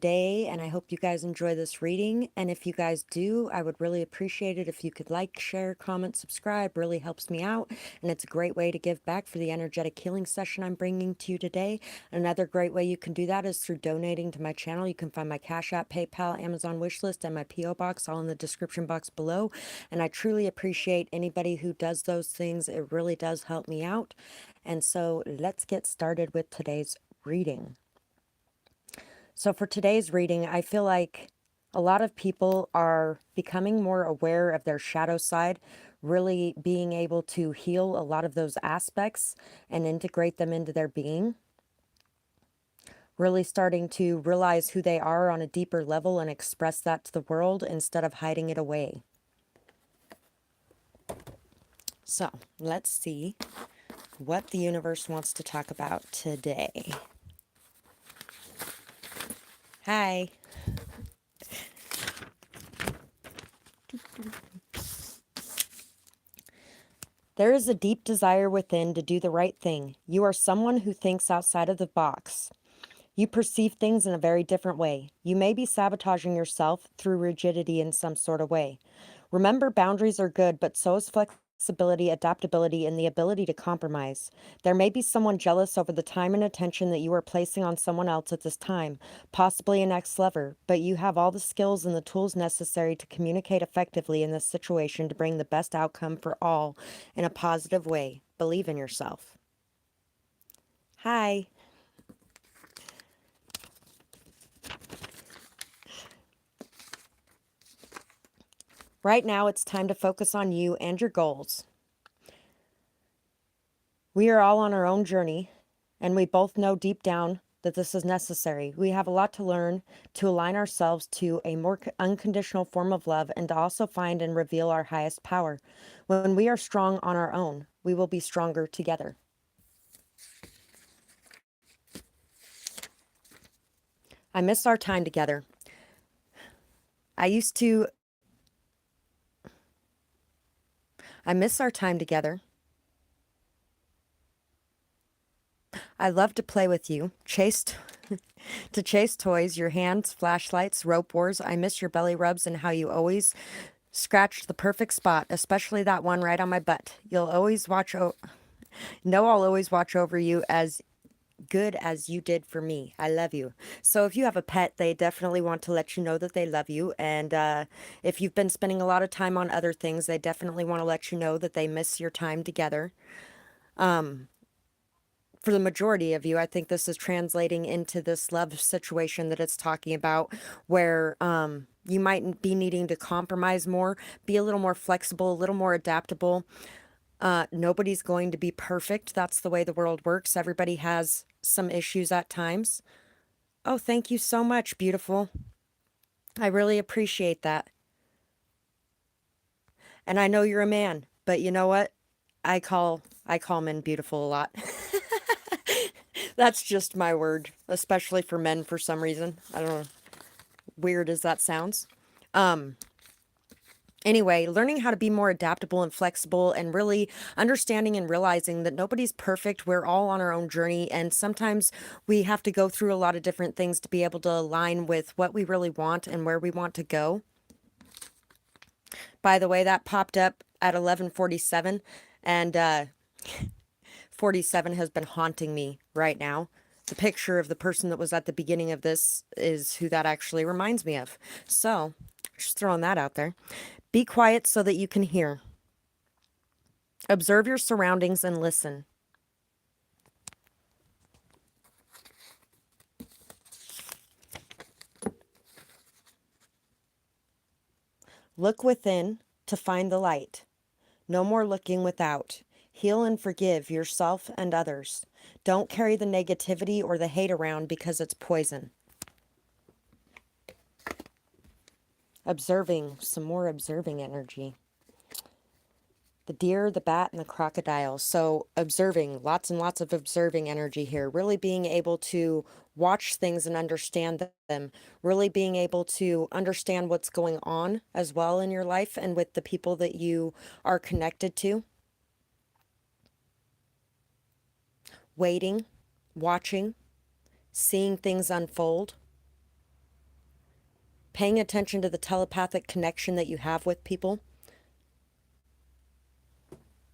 day, and I hope you guys enjoy this reading. And if you guys do, I would really appreciate it if you could like, share, comment, subscribe. Really helps me out, and it's a great way to give back for the energetic healing session I'm bringing to you today. Another great way you can do that is through donating to my channel. You can find my Cash App, PayPal, Amazon wishlist, and my PO box all in the description box below. And I truly appreciate anybody who does those things. It really does help me out. And so let's get started with today's reading. So for today's reading, I feel like a lot of people are becoming more aware of their shadow side, really being able to heal a lot of those aspects and integrate them into their being. Really starting to realize who they are on a deeper level and express that to the world instead of hiding it away. So let's see what the universe wants to talk about today. Hi. There is a deep desire within to do the right thing. You are someone who thinks outside of the box. You perceive things in a very different way. You may be sabotaging yourself through rigidity in some sort of way. Remember, boundaries are good, but so is flexibility, adaptability, and the ability to compromise. There may be someone jealous over the time and attention that you are placing on someone else at this time, possibly an ex-lover, but you have all the skills and the tools necessary to communicate effectively in this situation to bring the best outcome for all in a positive way. Believe in yourself. Hi. Right now, it's time to focus on you and your goals. We are all on our own journey, and we both know deep down that this is necessary. We have a lot to learn to align ourselves to a more unconditional form of love and to also find and reveal our highest power. When we are strong on our own, we will be stronger together. I miss our time together. I miss our time together. I love to play with you, to chase toys, your hands, flashlights, rope wars. I miss your belly rubs and how you always scratched the perfect spot, especially that one right on my butt. I'll always watch over you as good as you did for me. I love you. So if you have a pet, they definitely want to let you know that they love you. And if you've been spending a lot of time on other things, they definitely want to let you know that they miss your time together. For the majority of you, I think this is translating into this love situation that it's talking about, where you might be needing to compromise more, be a little more flexible, a little more adaptable. Nobody's going to be perfect. That's the way the world works. Everybody has some issues at times. Oh, thank you so much, beautiful. I really appreciate that. And I know you're a man, but you know what? I call men beautiful a lot. That's just my word, especially for men for some reason. I don't know. Weird as that sounds. Anyway, learning how to be more adaptable and flexible and really understanding and realizing that nobody's perfect. We're all on our own journey, and sometimes we have to go through a lot of different things to be able to align with what we really want and where we want to go. By the way, that popped up at 11:47, and 47 has been haunting me right now. The picture of the person that was at the beginning of this is who that actually reminds me of. So, just throwing that out there. Be quiet so that you can hear. Observe your surroundings and listen. Look within to find the light. No more looking without. Heal and forgive yourself and others. Don't carry the negativity or the hate around because it's poison. Observing, some more observing energy. The deer, the bat, and the crocodile. So observing, lots and lots of observing energy here. Really being able to watch things and understand them. Really being able to understand what's going on as well in your life and with the people that you are connected to. Waiting, watching, seeing things unfold. paying attention to the telepathic connection that you have with people,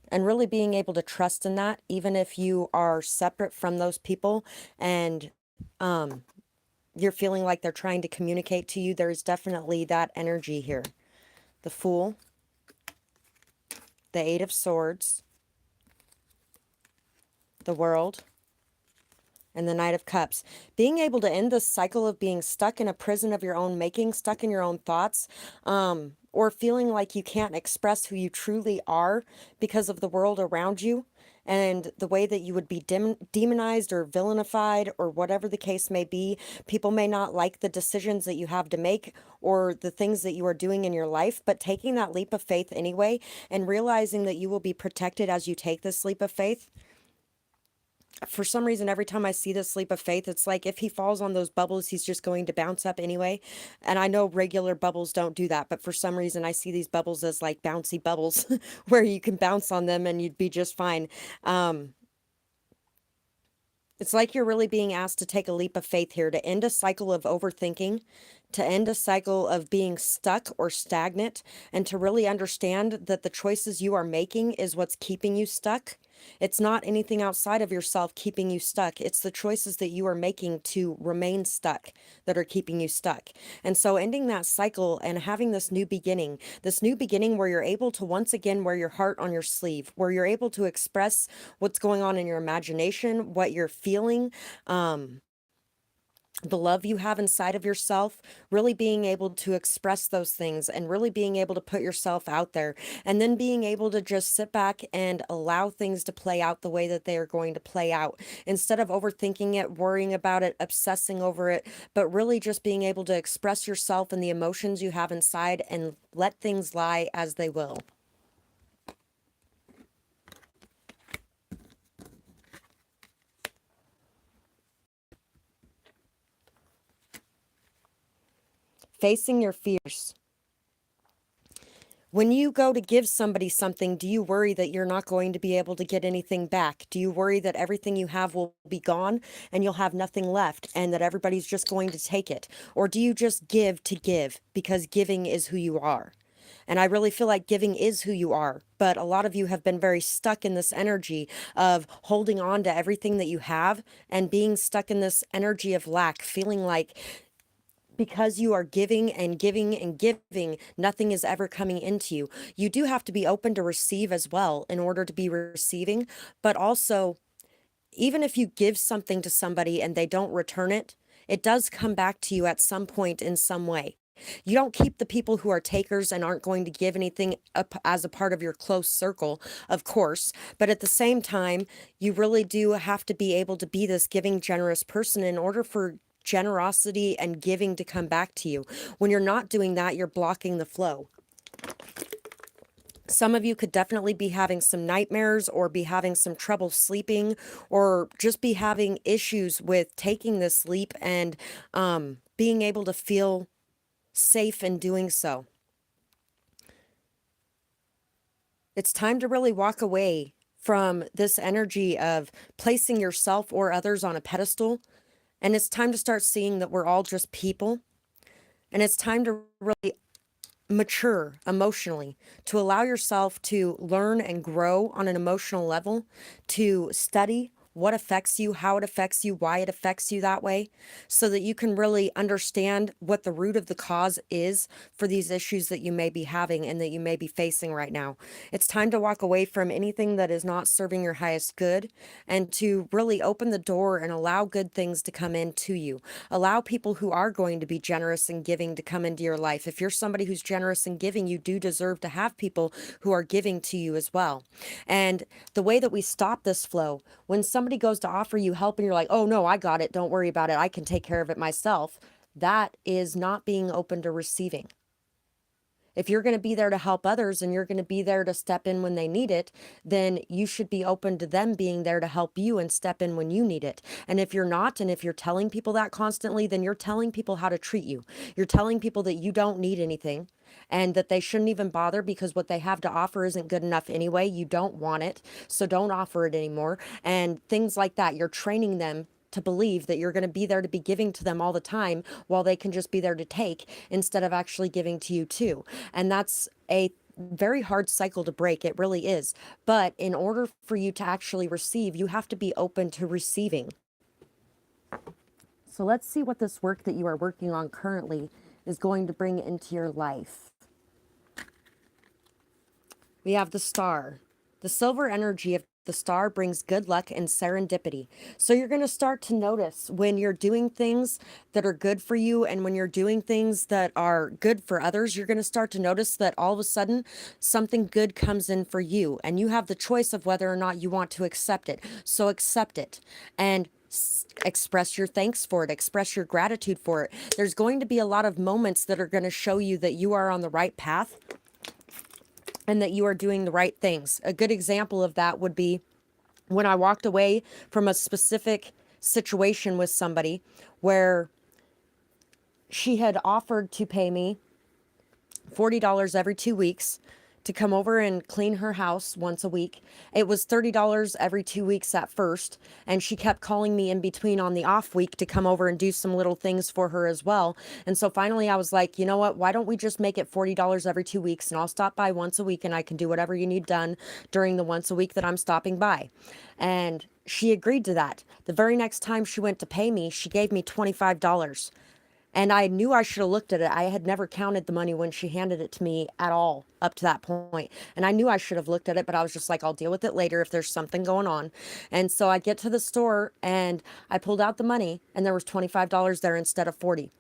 and really being able to trust in that, even if you are separate from those people and you're feeling like they're trying to communicate to you. There's definitely that energy here. The Fool, the Eight of Swords, the World, and the Knight of Cups. Being able to end this cycle of being stuck in a prison of your own making, stuck in your own thoughts, or feeling like you can't express who you truly are because of the world around you and the way that you would be demonized or villainified or whatever the case may be. People may not like the decisions that you have to make or the things that you are doing in your life, but taking that leap of faith anyway and realizing that you will be protected as you take this leap of faith. For some reason, every time I see this leap of faith, it's like if he falls on those bubbles, he's just going to bounce up anyway. And I know regular bubbles don't do that, but for some reason, I see these bubbles as like bouncy bubbles where you can bounce on them and you'd be just fine. It's like you're really being asked to take a leap of faith here, to end a cycle of overthinking, to end a cycle of being stuck or stagnant, and to really understand that the choices you are making is what's keeping you stuck. It's not anything outside of yourself keeping you stuck. It's the choices that you are making to remain stuck that are keeping you stuck. And so ending that cycle and having this new beginning where you're able to once again wear your heart on your sleeve, where you're able to express what's going on in your imagination, what you're feeling, the love you have inside of yourself, really being able to express those things and really being able to put yourself out there, and then being able to just sit back and allow things to play out the way that they are going to play out instead of overthinking it, worrying about it, obsessing over it, but really just being able to express yourself and the emotions you have inside and let things lie as they will. Facing your fears. When you go to give somebody something, do you worry that you're not going to be able to get anything back? Do you worry that everything you have will be gone and you'll have nothing left and that everybody's just going to take it? Or do you just give to give because giving is who you are? And I really feel like giving is who you are. But a lot of you have been very stuck in this energy of holding on to everything that you have and being stuck in this energy of lack, feeling like because you are giving and giving and giving, nothing is ever coming into you. You do have to be open to receive as well in order to be receiving. But also, even if you give something to somebody and they don't return it, it does come back to you at some point in some way. You don't keep the people who are takers and aren't going to give anything up as a part of your close circle, of course. But at the same time, you really do have to be able to be this giving, generous person in order for generosity and giving to come back to you. When you're not doing that, you're blocking the flow. Some of you could definitely be having some nightmares or be having some trouble sleeping or just be having issues with taking this leap and being able to feel safe in doing so. It's time to really walk away from this energy of placing yourself or others on a pedestal. And it's time to start seeing that we're all just people. And it's time to really mature emotionally, to allow yourself to learn and grow on an emotional level, to study what affects you, how it affects you, why it affects you that way, so that you can really understand what the root of the cause is for these issues that you may be having and that you may be facing right now. It's time to walk away from anything that is not serving your highest good and to really open the door and allow good things to come into you. Allow people who are going to be generous and giving to come into your life. If you're somebody who's generous and giving, you do deserve to have people who are giving to you as well. And the way that we stop this flow, when somebody goes to offer you help and you're like, oh no, I got it, don't worry about it, I can take care of it myself, that is not being open to receiving. If you're going to be there to help others and you're going to be there to step in when they need it, then you should be open to them being there to help you and step in when you need it. And if you're not, and if you're telling people that constantly, then you're telling people how to treat you. You're telling people that you don't need anything and that they shouldn't even bother because what they have to offer isn't good enough anyway. You don't want it, so don't offer it anymore. And things like that. You're training them to believe that you're going to be there to be giving to them all the time while they can just be there to take instead of actually giving to you too. And that's a very hard cycle to break. It really is. But in order for you to actually receive, you have to be open to receiving. So let's see what this work that you are working on currently is going to bring into your life. We have the Star. The silver energy of the Star brings good luck and serendipity. So you're going to start to notice when you're doing things that are good for you and when you're doing things that are good for others, you're going to start to notice that all of a sudden something good comes in for you and you have the choice of whether or not you want to accept it. So accept it and express your thanks for it, express your gratitude for it. There's going to be a lot of moments that are going to show you that you are on the right path and that you are doing the right things. A good example of that would be when I walked away from a specific situation with somebody where she had offered to pay me $40 every 2 weeks to come over and clean her house once a week. It was $30 every 2 weeks at first, and she kept calling me in between on the off week to come over and do some little things for her as well. And so finally I was like, you know what, why don't we just make it $40 every 2 weeks, and I'll stop by once a week and I can do whatever you need done during the once a week that I'm stopping by. And she agreed to that. The very next time she went to pay me, she gave me $25. And I knew I should have looked at it. I had never counted the money when she handed it to me at all up to that point. And I knew I should have looked at it, but I was just like, I'll deal with it later if there's something going on. And so I get to the store and I pulled out the money and there was $25 there instead of 40.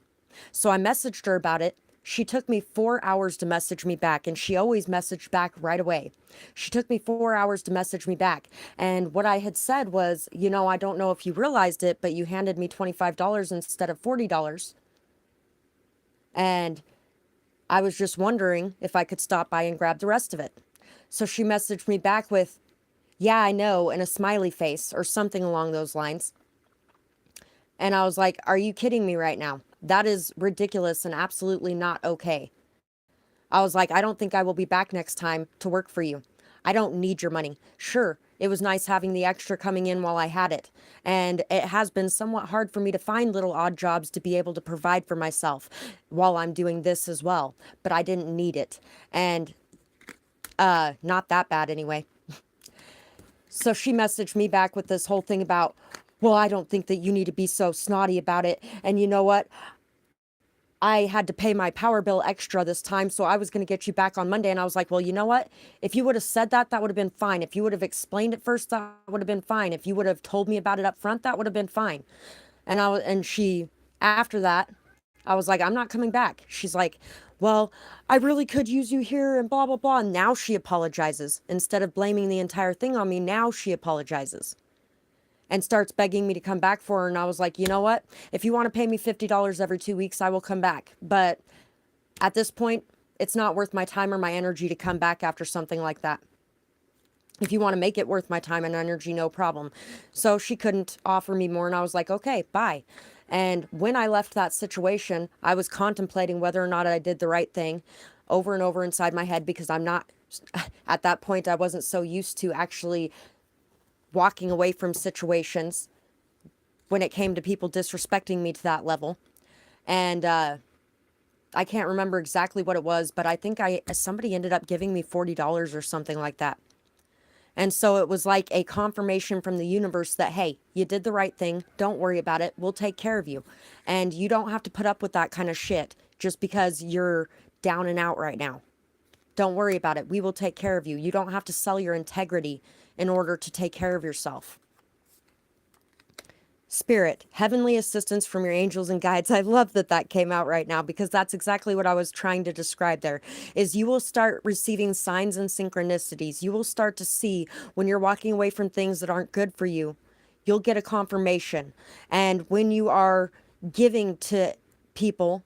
So I messaged her about it. She took me 4 hours to message me back, and she always messaged back right away. She took me 4 hours to message me back. And what I had said was, you know, I don't know if you realized it, but you handed me $25 instead of $40. And I was just wondering if I could stop by and grab the rest of it. So she messaged me back with, yeah, I know, and a smiley face or something along those lines. And I was like, are you kidding me right now? That is ridiculous and absolutely not okay. I was like, I don't think I will be back next time to work for you. I don't need your money. Sure, it was nice having the extra coming in while I had it. And it has been somewhat hard for me to find little odd jobs to be able to provide for myself while I'm doing this as well. But I didn't need it. And not that bad anyway. So she messaged me back with this whole thing about, well, I don't think that you need to be so snotty about it. And you know what? I had to pay my power bill extra this time, so I was going to get you back on Monday. And I was like, well, you know what? If you would have said that, that would have been fine. If you would have explained it first, that would have been fine. If you would have told me about it up front, that would have been fine. And she, after that, I was like, I'm not coming back. She's like, well, I really could use you here and blah, blah, blah. And now she apologizes. Instead of blaming the entire thing on me, now she apologizes and starts begging me to come back for her. And I was like, you know what? If you want to pay me $50 every 2 weeks, I will come back. But at this point, it's not worth my time or my energy to come back after something like that. If you want to make it worth my time and energy, no problem. So she couldn't offer me more. And I was like, okay, bye. And when I left that situation, I was contemplating whether or not I did the right thing over and over inside my head, because I'm not, at that point, I wasn't so used to actually walking away from situations when it came to people disrespecting me to that level. And I can't remember exactly what it was, but I think somebody ended up giving me $40 or something like that. And so it was like a confirmation from the universe that, hey, you did the right thing. Don't worry about it. We'll take care of you. And you don't have to put up with that kind of shit just because you're down and out right now. Don't worry about it. We will take care of you. You don't have to sell your integrity in order to take care of yourself. Spirit, heavenly assistance from your angels and guides. I love that that came out right now, because that's exactly what I was trying to describe there, is you will start receiving signs and synchronicities. You will start to see when you're walking away from things that aren't good for you, you'll get a confirmation. And when you are giving to people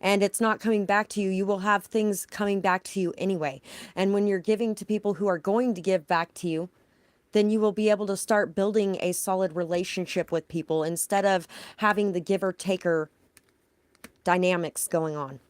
and it's not coming back to you, you will have things coming back to you anyway. And when you're giving to people who are going to give back to you, then you will be able to start building a solid relationship with people instead of having the giver-taker dynamics going on.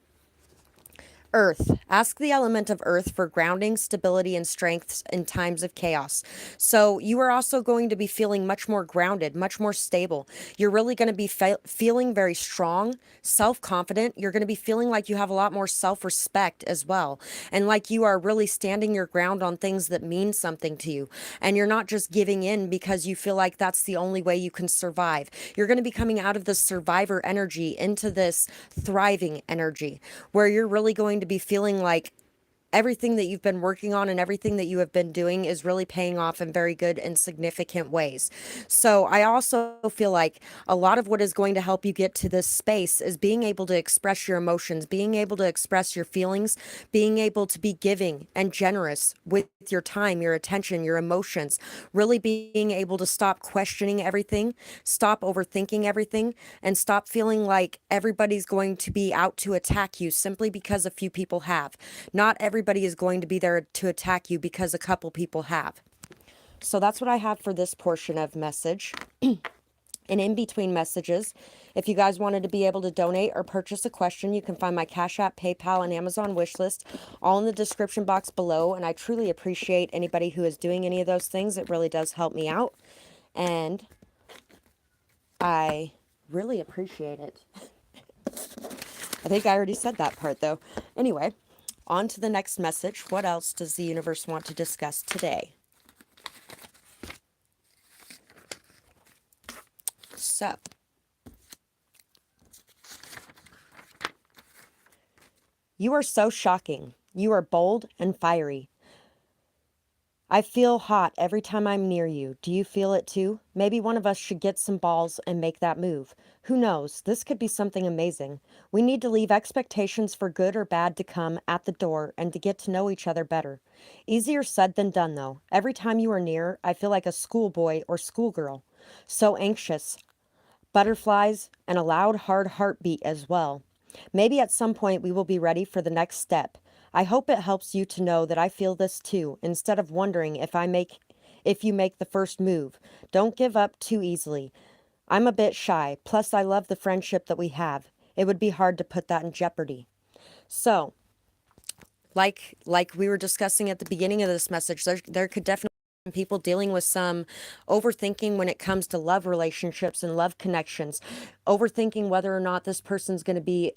Earth. Ask the element of earth for grounding, stability, and strength in times of chaos. So you are also going to be feeling much more grounded, much more stable. You're really going to be feeling very strong, self-confident. You're going to be feeling like you have a lot more self-respect as well. And like you are really standing your ground on things that mean something to you. And you're not just giving in because you feel like that's the only way you can survive. You're going to be coming out of this survivor energy into this thriving energy where you're really going to be feeling like everything that you've been working on and everything that you have been doing is really paying off in very good and significant ways. So I also feel like a lot of what is going to help you get to this space is being able to express your emotions, being able to express your feelings, being able to be giving and generous with your time, your attention, your emotions, really being able to stop questioning everything, stop overthinking everything, and stop feeling like everybody's going to be out to attack you simply because a few people have. Not everybody is going to be there to attack you because a couple people have. So that's what I have for this portion of message. And in between messages, if you guys wanted to be able to donate or purchase a question, you can find my Cash App, PayPal, and Amazon wish list all in the description box below. And I truly appreciate anybody who is doing any of those things. It really does help me out. And I really appreciate it. I think I already said that part though. Anyway, on to the next message. What else does the universe want to discuss today? So, you are so shocking. You are bold and fiery. I feel hot every time I'm near you. Do you feel it too? Maybe one of us should get some balls and make that move. Who knows? This could be something amazing. We need to leave expectations for good or bad to come at the door and to get to know each other better. Easier said than done, though. Every time you are near, I feel like a schoolboy or schoolgirl. So anxious. Butterflies and a loud, hard heartbeat as well. Maybe at some point we will be ready for the next step. I hope it helps you to know that I feel this too, instead of wondering if you make the first move. Don't give up too easily. I'm a bit shy, plus I love the friendship that we have. It would be hard to put that in jeopardy. So, like we were discussing at the beginning of this message, there could definitely be people dealing with some overthinking when it comes to love relationships and love connections, overthinking whether or not this person's going to be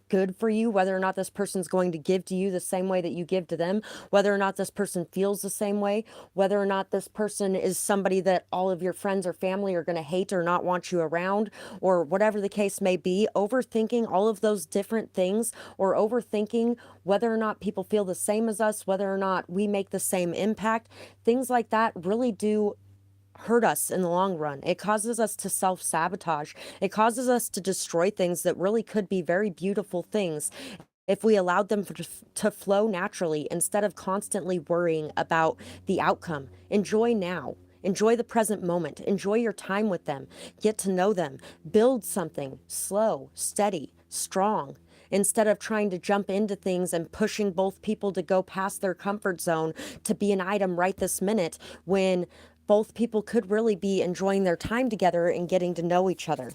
good for you, whether or not this person's going to give to you the same way that you give to them, whether or not this person feels the same way, whether or not this person is somebody that all of your friends or family are going to hate or not want you around, or whatever the case may be. Overthinking all of those different things, or overthinking whether or not people feel the same as us, whether or not we make the same impact, things like that really do hurt us in the long run. It causes us to self-sabotage. It causes us to destroy things that really could be very beautiful things if we allowed them to flow naturally instead of constantly worrying about the outcome. Enjoy now. Enjoy the present moment. Enjoy your time with them. Get to know them. Build something slow, steady, strong, instead of trying to jump into things and pushing both people to go past their comfort zone to be an item right this minute when both people could really be enjoying their time together and getting to know each other.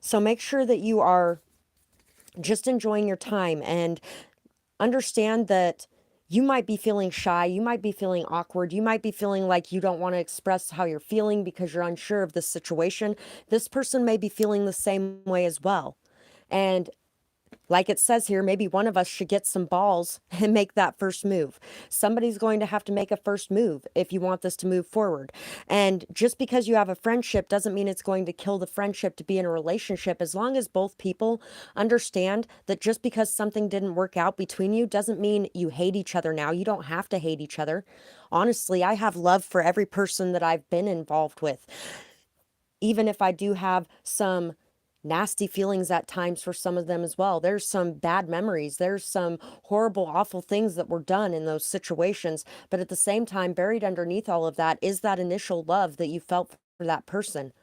So make sure that you are just enjoying your time and understand that you might be feeling shy, you might be feeling awkward, you might be feeling like you don't want to express how you're feeling because you're unsure of the situation. This person may be feeling the same way as well. And like it says here, maybe one of us should get some balls and make that first move. Somebody's going to have to make a first move if you want this to move forward. And just because you have a friendship doesn't mean it's going to kill the friendship to be in a relationship. As long as both people understand that just because something didn't work out between you doesn't mean you hate each other now. You don't have to hate each other. Honestly, I have love for every person that I've been involved with. Even if I do have some nasty feelings at times for some of them as well. There's some bad memories. There's some horrible, awful things that were done in those situations. But at the same time, buried underneath all of that is that initial love that you felt for that person.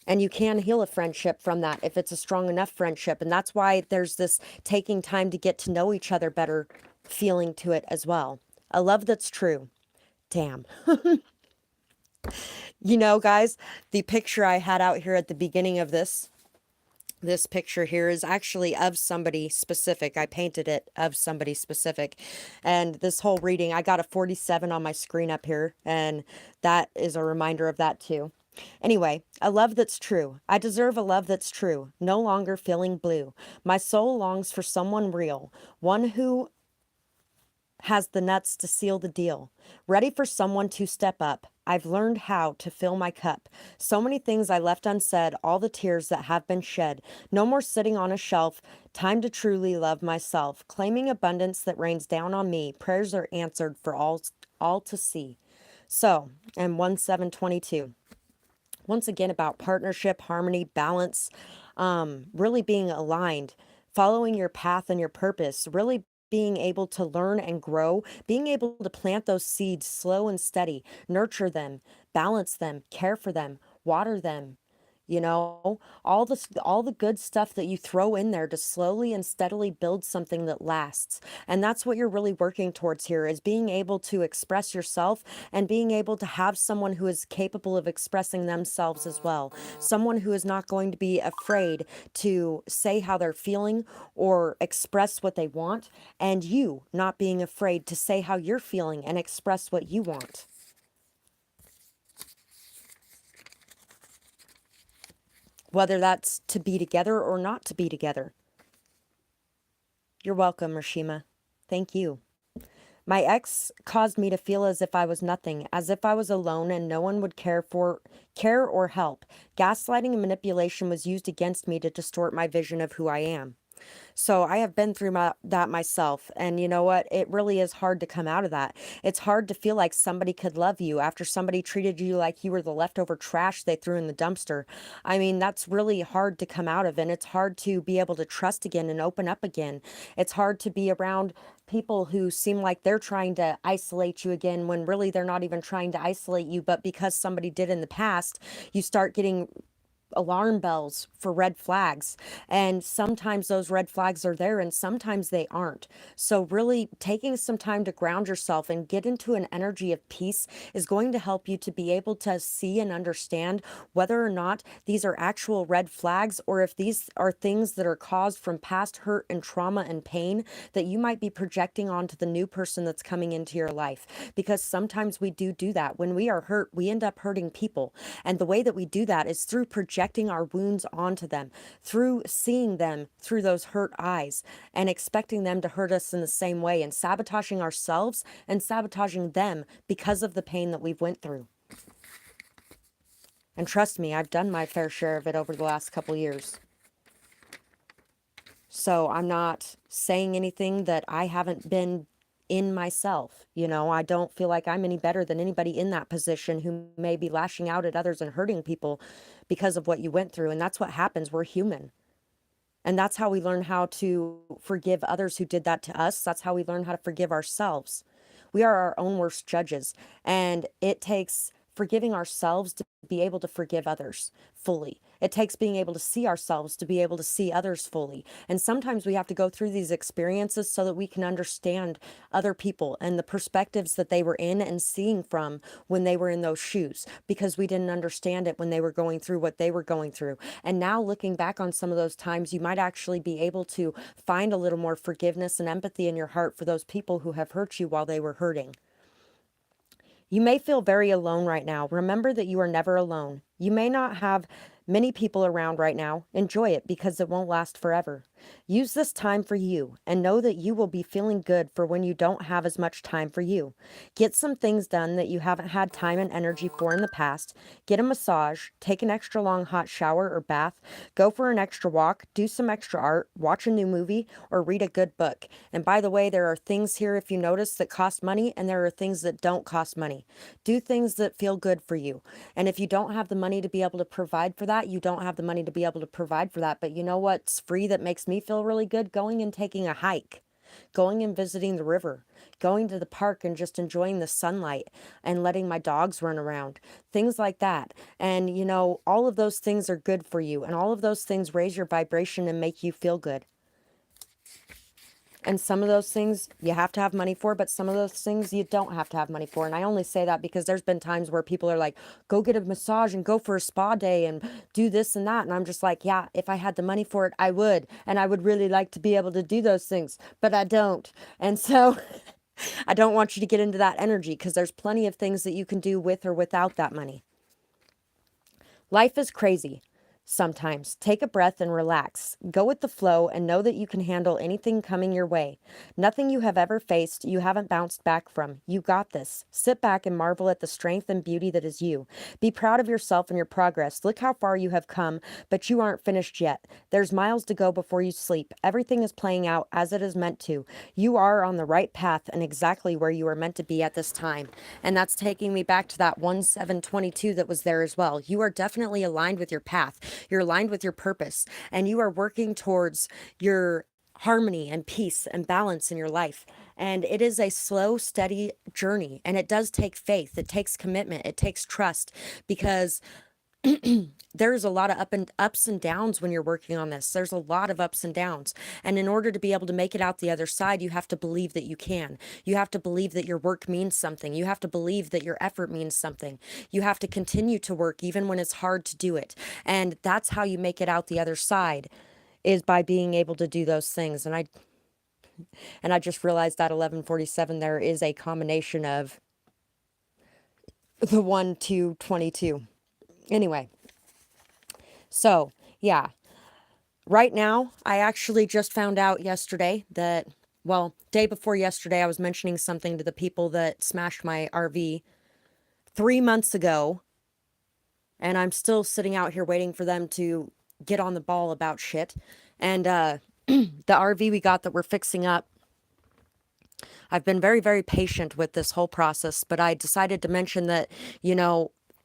And you can heal a friendship from that if it's a strong enough friendship. And that's why there's this taking time to get to know each other better feeling to it as well. A love that's true. Damn. You know, guys, the picture I had out here at the beginning of this This picture here is actually of somebody specific. I painted it of somebody specific. And this whole reading, I got a 47 on my screen up here, and that is a reminder of that too. Anyway, a love that's true. I deserve a love that's true, no longer feeling blue. My soul longs for someone real, one who has the nuts to seal the deal. Ready for someone to step up. I've learned how to fill my cup. So many things I left unsaid, all the tears that have been shed. No more sitting on a shelf. Time to truly love myself. Claiming abundance that rains down on me. Prayers are answered for all to see. So, and 1/7/22. Once again about partnership, harmony, balance, really being aligned, following your path and your purpose, really being able to learn and grow, being able to plant those seeds slow and steady, nurture them, balance them, care for them, water them, you know, all the good stuff that you throw in there to slowly and steadily build something that lasts. And that's what you're really working towards here, is being able to express yourself and being able to have someone who is capable of expressing themselves as well. Someone who is not going to be afraid to say how they're feeling or express what they want, and you not being afraid to say how you're feeling and express what you want. Whether that's to be together or not to be together. You're welcome, Rashima. Thank you. My ex caused me to feel as if I was nothing, as if I was alone and no one would care or help. Gaslighting and manipulation was used against me to distort my vision of who I am. So I have been through that myself. And you know what? It really is hard to come out of that. It's hard to feel like somebody could love you after somebody treated you like you were the leftover trash they threw in the dumpster. I mean, that's really hard to come out of. And it's hard to be able to trust again and open up again. It's hard to be around people who seem like they're trying to isolate you again when really they're not even trying to isolate you. But because somebody did in the past, you start getting alarm bells for red flags. And sometimes those red flags are there and sometimes they aren't. So really taking some time to ground yourself and get into an energy of peace is going to help you to be able to see and understand whether or not these are actual red flags or if these are things that are caused from past hurt and trauma and pain that you might be projecting onto the new person that's coming into your life. Because sometimes we do that. When we are hurt, we end up hurting people. And the way that we do that is through projecting our wounds onto them, through seeing them through those hurt eyes and expecting them to hurt us in the same way and sabotaging ourselves and sabotaging them because of the pain that we've went through. And trust me, I've done my fair share of it over the last couple years. So I'm not saying anything that I haven't been in myself. You know, I don't feel like I'm any better than anybody in that position who may be lashing out at others and hurting people because of what you went through. And that's what happens. We're human. And that's how we learn how to forgive others who did that to us. That's how we learn how to forgive ourselves. We are our own worst judges. And it takes forgiving ourselves to be able to forgive others fully. It takes being able to see ourselves to be able to see others fully. And sometimes we have to go through these experiences so that we can understand other people and the perspectives that they were in and seeing from when they were in those shoes, because we didn't understand it when they were going through what they were going through. And now looking back on some of those times, you might actually be able to find a little more forgiveness and empathy in your heart for those people who have hurt you while they were hurting. You may feel very alone right now. Remember that you are never alone. You may not have many people around right now. Enjoy it because it won't last forever. Use this time for you and know that you will be feeling good for when you don't have as much time for you. Get some things done that you haven't had time and energy for in the past. Get a massage, take an extra long hot shower or bath, go for an extra walk, do some extra art, watch a new movie, or read a good book. And by the way, there are things here, if you notice, that cost money, and there are things that don't cost money. Do things that feel good for you. And if you don't have the money to be able to provide for that, you don't have the money to be able to provide for that. But you know what's free that makes me feel really good? Going and taking a hike, going and visiting the river, going to the park and just enjoying the sunlight and letting my dogs run around, things like that. And you know, all of those things are good for you, and all of those things raise your vibration and make you feel good. And some of those things you have to have money for, but some of those things you don't have to have money for. And I only say that because there's been times where people are like, go get a massage and go for a spa day and do this and that. And I'm just like, yeah, if I had the money for it, I would. And I would really like to be able to do those things, but I don't. And so I don't want you to get into that energy because there's plenty of things that you can do with or without that money. Life is crazy. Sometimes take a breath and relax. Go with the flow and know that you can handle anything coming your way. Nothing you have ever faced, you haven't bounced back from. You got this. Sit back and marvel at the strength and beauty that is you. Be proud of yourself and your progress. Look how far you have come, but you aren't finished yet. There's miles to go before you sleep. Everything is playing out as it is meant to. You are on the right path and exactly where you are meant to be at this time. And that's taking me back to that 1/7/22 that was there as well. You are definitely aligned with your path. You're aligned with your purpose, and you are working towards your harmony and peace and balance in your life. And it is a slow, steady journey, and it does take faith. It takes commitment. It takes trust, because there's a lot of ups and downs when you're working on this. There's a lot of ups and downs. And in order to be able to make it out the other side, you have to believe that you can. You have to believe that your work means something. You have to believe that your effort means something. You have to continue to work even when it's hard to do it. And that's how you make it out the other side, is by being able to do those things. And I just realized that 1147 there is a combination of the 1, 2, 22. Anyway, so yeah, right now, I actually just found out yesterday that, well, day before yesterday, I was mentioning something to the people that smashed my RV 3 months ago, and I'm still sitting out here waiting for them to get on the ball about shit. And the RV we got that we're fixing up, I've been very, very patient with this whole process, but I decided to mention that,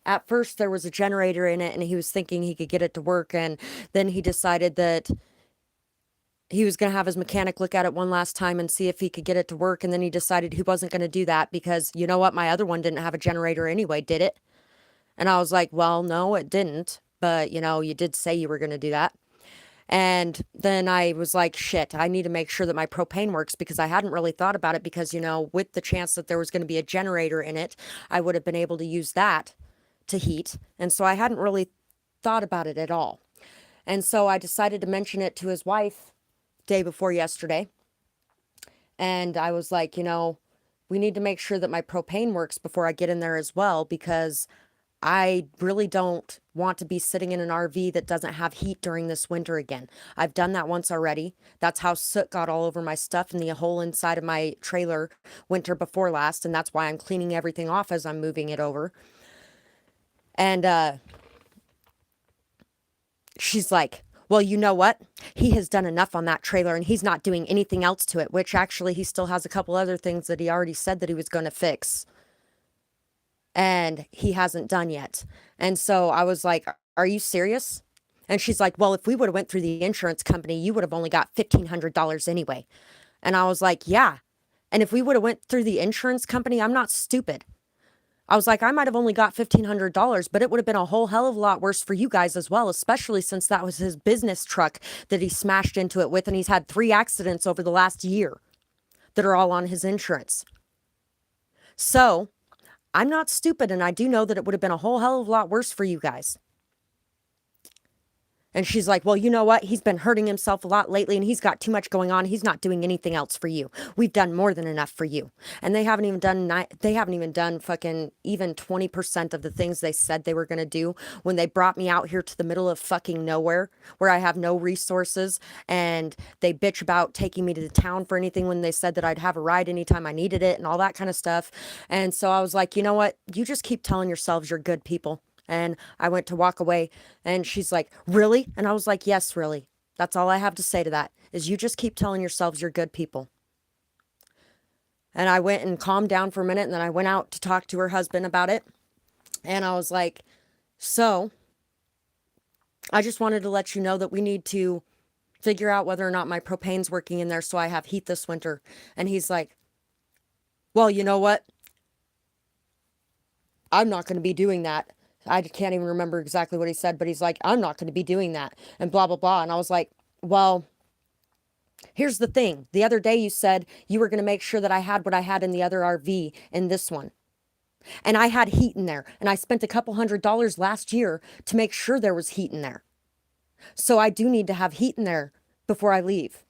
at first there was a generator in it and he was thinking he could get it to work, and then he decided that he was going to have his mechanic look at it one last time and see if he could get it to work, and then he decided he wasn't going to do that because, you know what, my other one didn't have a generator anyway, did it? And I was like, well, no, it didn't, but you did say you were going to do that. And then I was like, shit, I need to make sure that my propane works, because I hadn't really thought about it, because, with the chance that there was going to be a generator in it, I would have been able to use that to heat. And so I hadn't really thought about it at all. And so I decided to mention it to his wife day before yesterday. And I was like, we need to make sure that my propane works before I get in there as well, because I really don't want to be sitting in an RV that doesn't have heat during this winter again. I've done that once already. That's how soot got all over my stuff in the whole inside of my trailer winter before last. And that's why I'm cleaning everything off as I'm moving it over. And she's like, well, you know what? He has done enough on that trailer and he's not doing anything else to it, which actually he still has a couple other things that he already said that he was going to fix, and he hasn't done yet. And so I was like, are you serious? And she's like, well, if we would have went through the insurance company, you would have only got $1,500 anyway. And I was like, yeah. And if we would have went through the insurance company, I'm not stupid. I was like, I might have only got $1,500, but it would have been a whole hell of a lot worse for you guys as well, especially since that was his business truck that he smashed into it with. And he's had 3 accidents over the last year that are all on his insurance. So I'm not stupid, and I do know that it would have been a whole hell of a lot worse for you guys. And she's like, well, you know what? He's been hurting himself a lot lately, and he's got too much going on. He's not doing anything else for you. We've done more than enough for you. And they haven't even done fucking even 20% of the things they said they were going to do when they brought me out here to the middle of fucking nowhere where I have no resources. And they bitch about taking me to the town for anything when they said that I'd have a ride anytime I needed it and all that kind of stuff. And so I was like, you know what? You just keep telling yourselves you're good people. And I went to walk away, and she's like, really? And I was like, yes, really. That's all I have to say to that, is you just keep telling yourselves you're good people. And I went and calmed down for a minute, and then I went out to talk to her husband about it. And I was like, so I just wanted to let you know that we need to figure out whether or not my propane's working in there so I have heat this winter. And he's like, well, you know what? I'm not going to be doing that. I can't even remember exactly what he said, but he's like, I'm not going to be doing that, and blah, blah, blah. And I was like, well, Here's the thing. The other day you said you were going to make sure that I had what I had in the other RV in this one. And I had heat in there. And I spent a couple $100 last year to make sure there was heat in there. So I do need to have heat in there before I leave.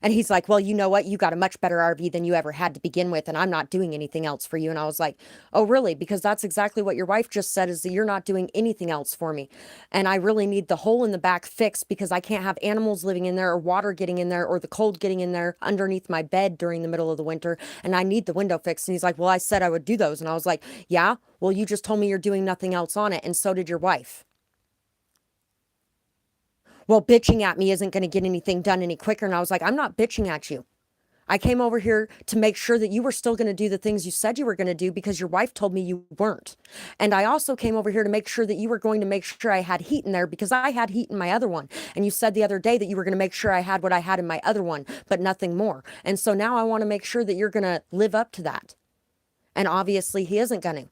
And he's like, well, you know what? You got a much better RV than you ever had to begin with, and I'm not doing anything else for you. And I was like, oh, really? Because that's exactly what your wife just said, is that you're not doing anything else for me. And I really need the hole in the back fixed because I can't have animals living in there or water getting in there or the cold getting in there underneath my bed during the middle of the winter. And I need the window fixed. And he's like, well, I said I would do those. And I was like, yeah, well, you just told me you're doing nothing else on it. And so did your wife. Well, bitching at me isn't going to get anything done any quicker. And I was like, I'm not bitching at you. I came over here to make sure that you were still going to do the things you said you were going to do because your wife told me you weren't. And I also came over here to make sure that you were going to make sure I had heat in there because I had heat in my other one. And you said the other day that you were going to make sure I had what I had in my other one, but nothing more. And so now I want to make sure that you're going to live up to that. And obviously he isn't going to.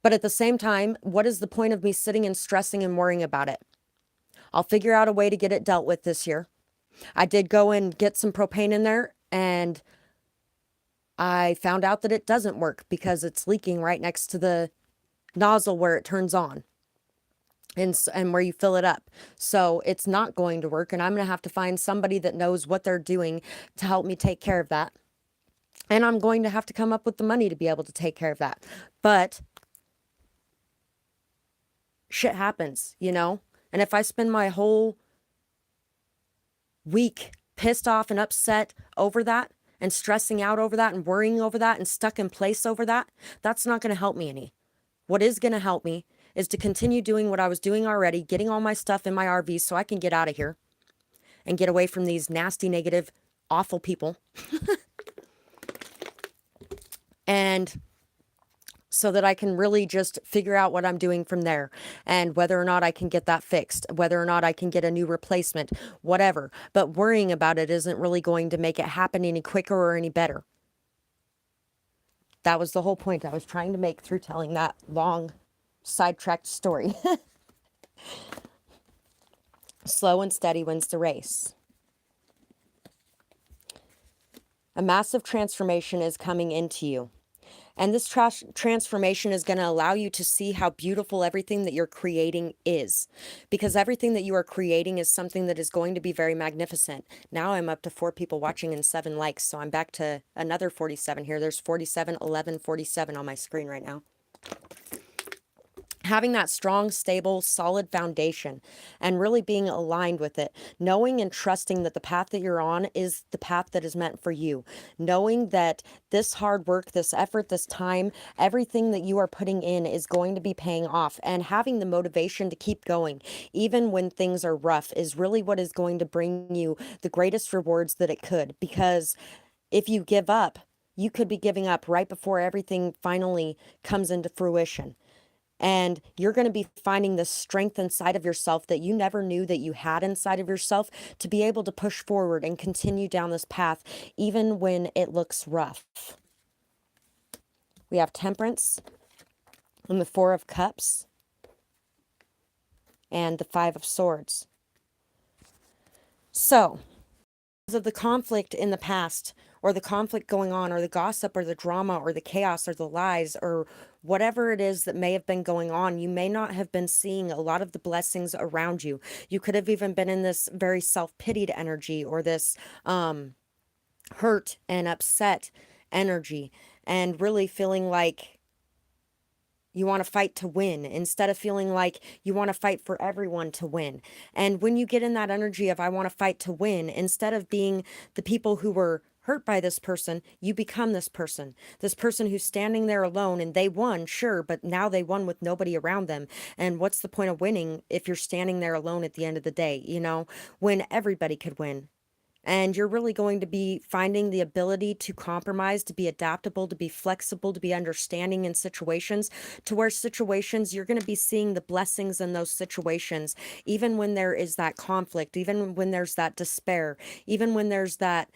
But at the same time, what is the point of me sitting and stressing and worrying about it? I'll figure out a way to get it dealt with this year. I did go and get some propane in there, and I found out that it doesn't work because it's leaking right next to the nozzle where it turns on and where you fill it up. So it's not going to work, and I'm going to have to find somebody that knows what they're doing to help me take care of that. And I'm going to have to come up with the money to be able to take care of that. But shit happens, you know? And if I spend my whole week pissed off and upset over that and stressing out over that and worrying over that and stuck in place over that, that's not going to help me any. What is going to help me is to continue doing what I was doing already, getting all my stuff in my RV so I can get out of here and get away from these nasty, negative, awful people. And so that I can really just figure out what I'm doing from there and whether or not I can get that fixed, whether or not I can get a new replacement, whatever. But worrying about it isn't really going to make it happen any quicker or any better. That was the whole point I was trying to make through telling that long, sidetracked story. Slow and steady wins the race. A massive transformation is coming into you. And this transformation is going to allow you to see how beautiful everything that you're creating is. Because everything that you are creating is something that is going to be very magnificent. Now I'm up to 4 people watching and 7 likes. So I'm back to another 47 here. There's 47, 11, 47 on my screen right now. Having that strong, stable, solid foundation and really being aligned with it, knowing and trusting that the path that you're on is the path that is meant for you, knowing that this hard work, this effort, this time, everything that you are putting in is going to be paying off, and having the motivation to keep going, even when things are rough, is really what is going to bring you the greatest rewards that it could. Because if you give up, you could be giving up right before everything finally comes into fruition. And you're going to be finding the strength inside of yourself that you never knew that you had inside of yourself to be able to push forward and continue down this path, even when it looks rough. We have Temperance and the 4 of Cups and the 5 of Swords. So, because of the conflict in the past, or the conflict going on, or the gossip, or the drama, or the chaos, or the lies, or whatever it is that may have been going on, you may not have been seeing a lot of the blessings around you. You could have even been in this very self-pitied energy, or this hurt and upset energy, and really feeling like you want to fight to win instead of feeling like you want to fight for everyone to win. And when you get in that energy of I want to fight to win, instead of being the people who were hurt by this person, you become this person who's standing there alone, and they won, sure, but now they won with nobody around them. And what's the point of winning if you're standing there alone at the end of the day, you know, when everybody could win? And you're really going to be finding the ability to compromise, to be adaptable, to be flexible, to be understanding in situations, to where situations you're going to be seeing the blessings in those situations, even when there is that conflict, even when there's that despair, even when there's that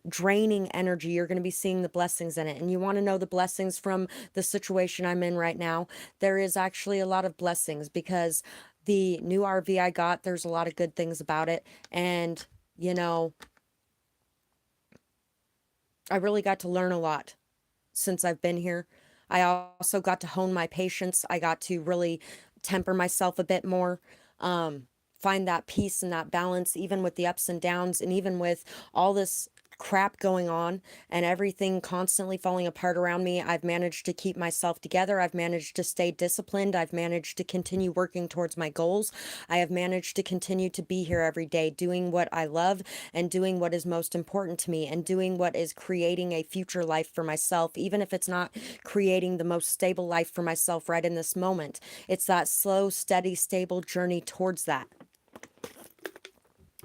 draining energy, you're going to be seeing the blessings in it. And you want to know the blessings from the situation I'm in right now? There is actually a lot of blessings, because The new RV I got, there's a lot of good things about it. And, you know, I really got to learn a lot since I've been here. I also got to hone my patience. I got to really temper myself a bit more, find that peace and that balance, even with the ups and downs, and even with all this crap going on and everything constantly falling apart around me. I've managed to keep myself together. I've managed to stay disciplined. I've managed to continue working towards my goals. I have managed to continue to be here every day, doing what I love and doing what is most important to me and doing what is creating a future life for myself, even if it's not creating the most stable life for myself right in this moment. It's that slow, steady, stable journey towards that.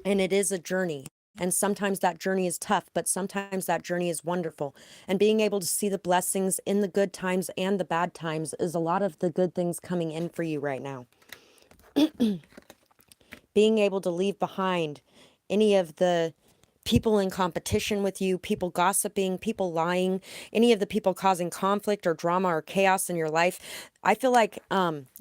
And it is a journey. And sometimes that journey is tough, but sometimes that journey is wonderful. And being able to see the blessings in the good times and the bad times is a lot of the good things coming in for you right now. Being able to leave behind any of the people in competition with you, people gossiping, people lying, any of the people causing conflict or drama or chaos in your life. I feel like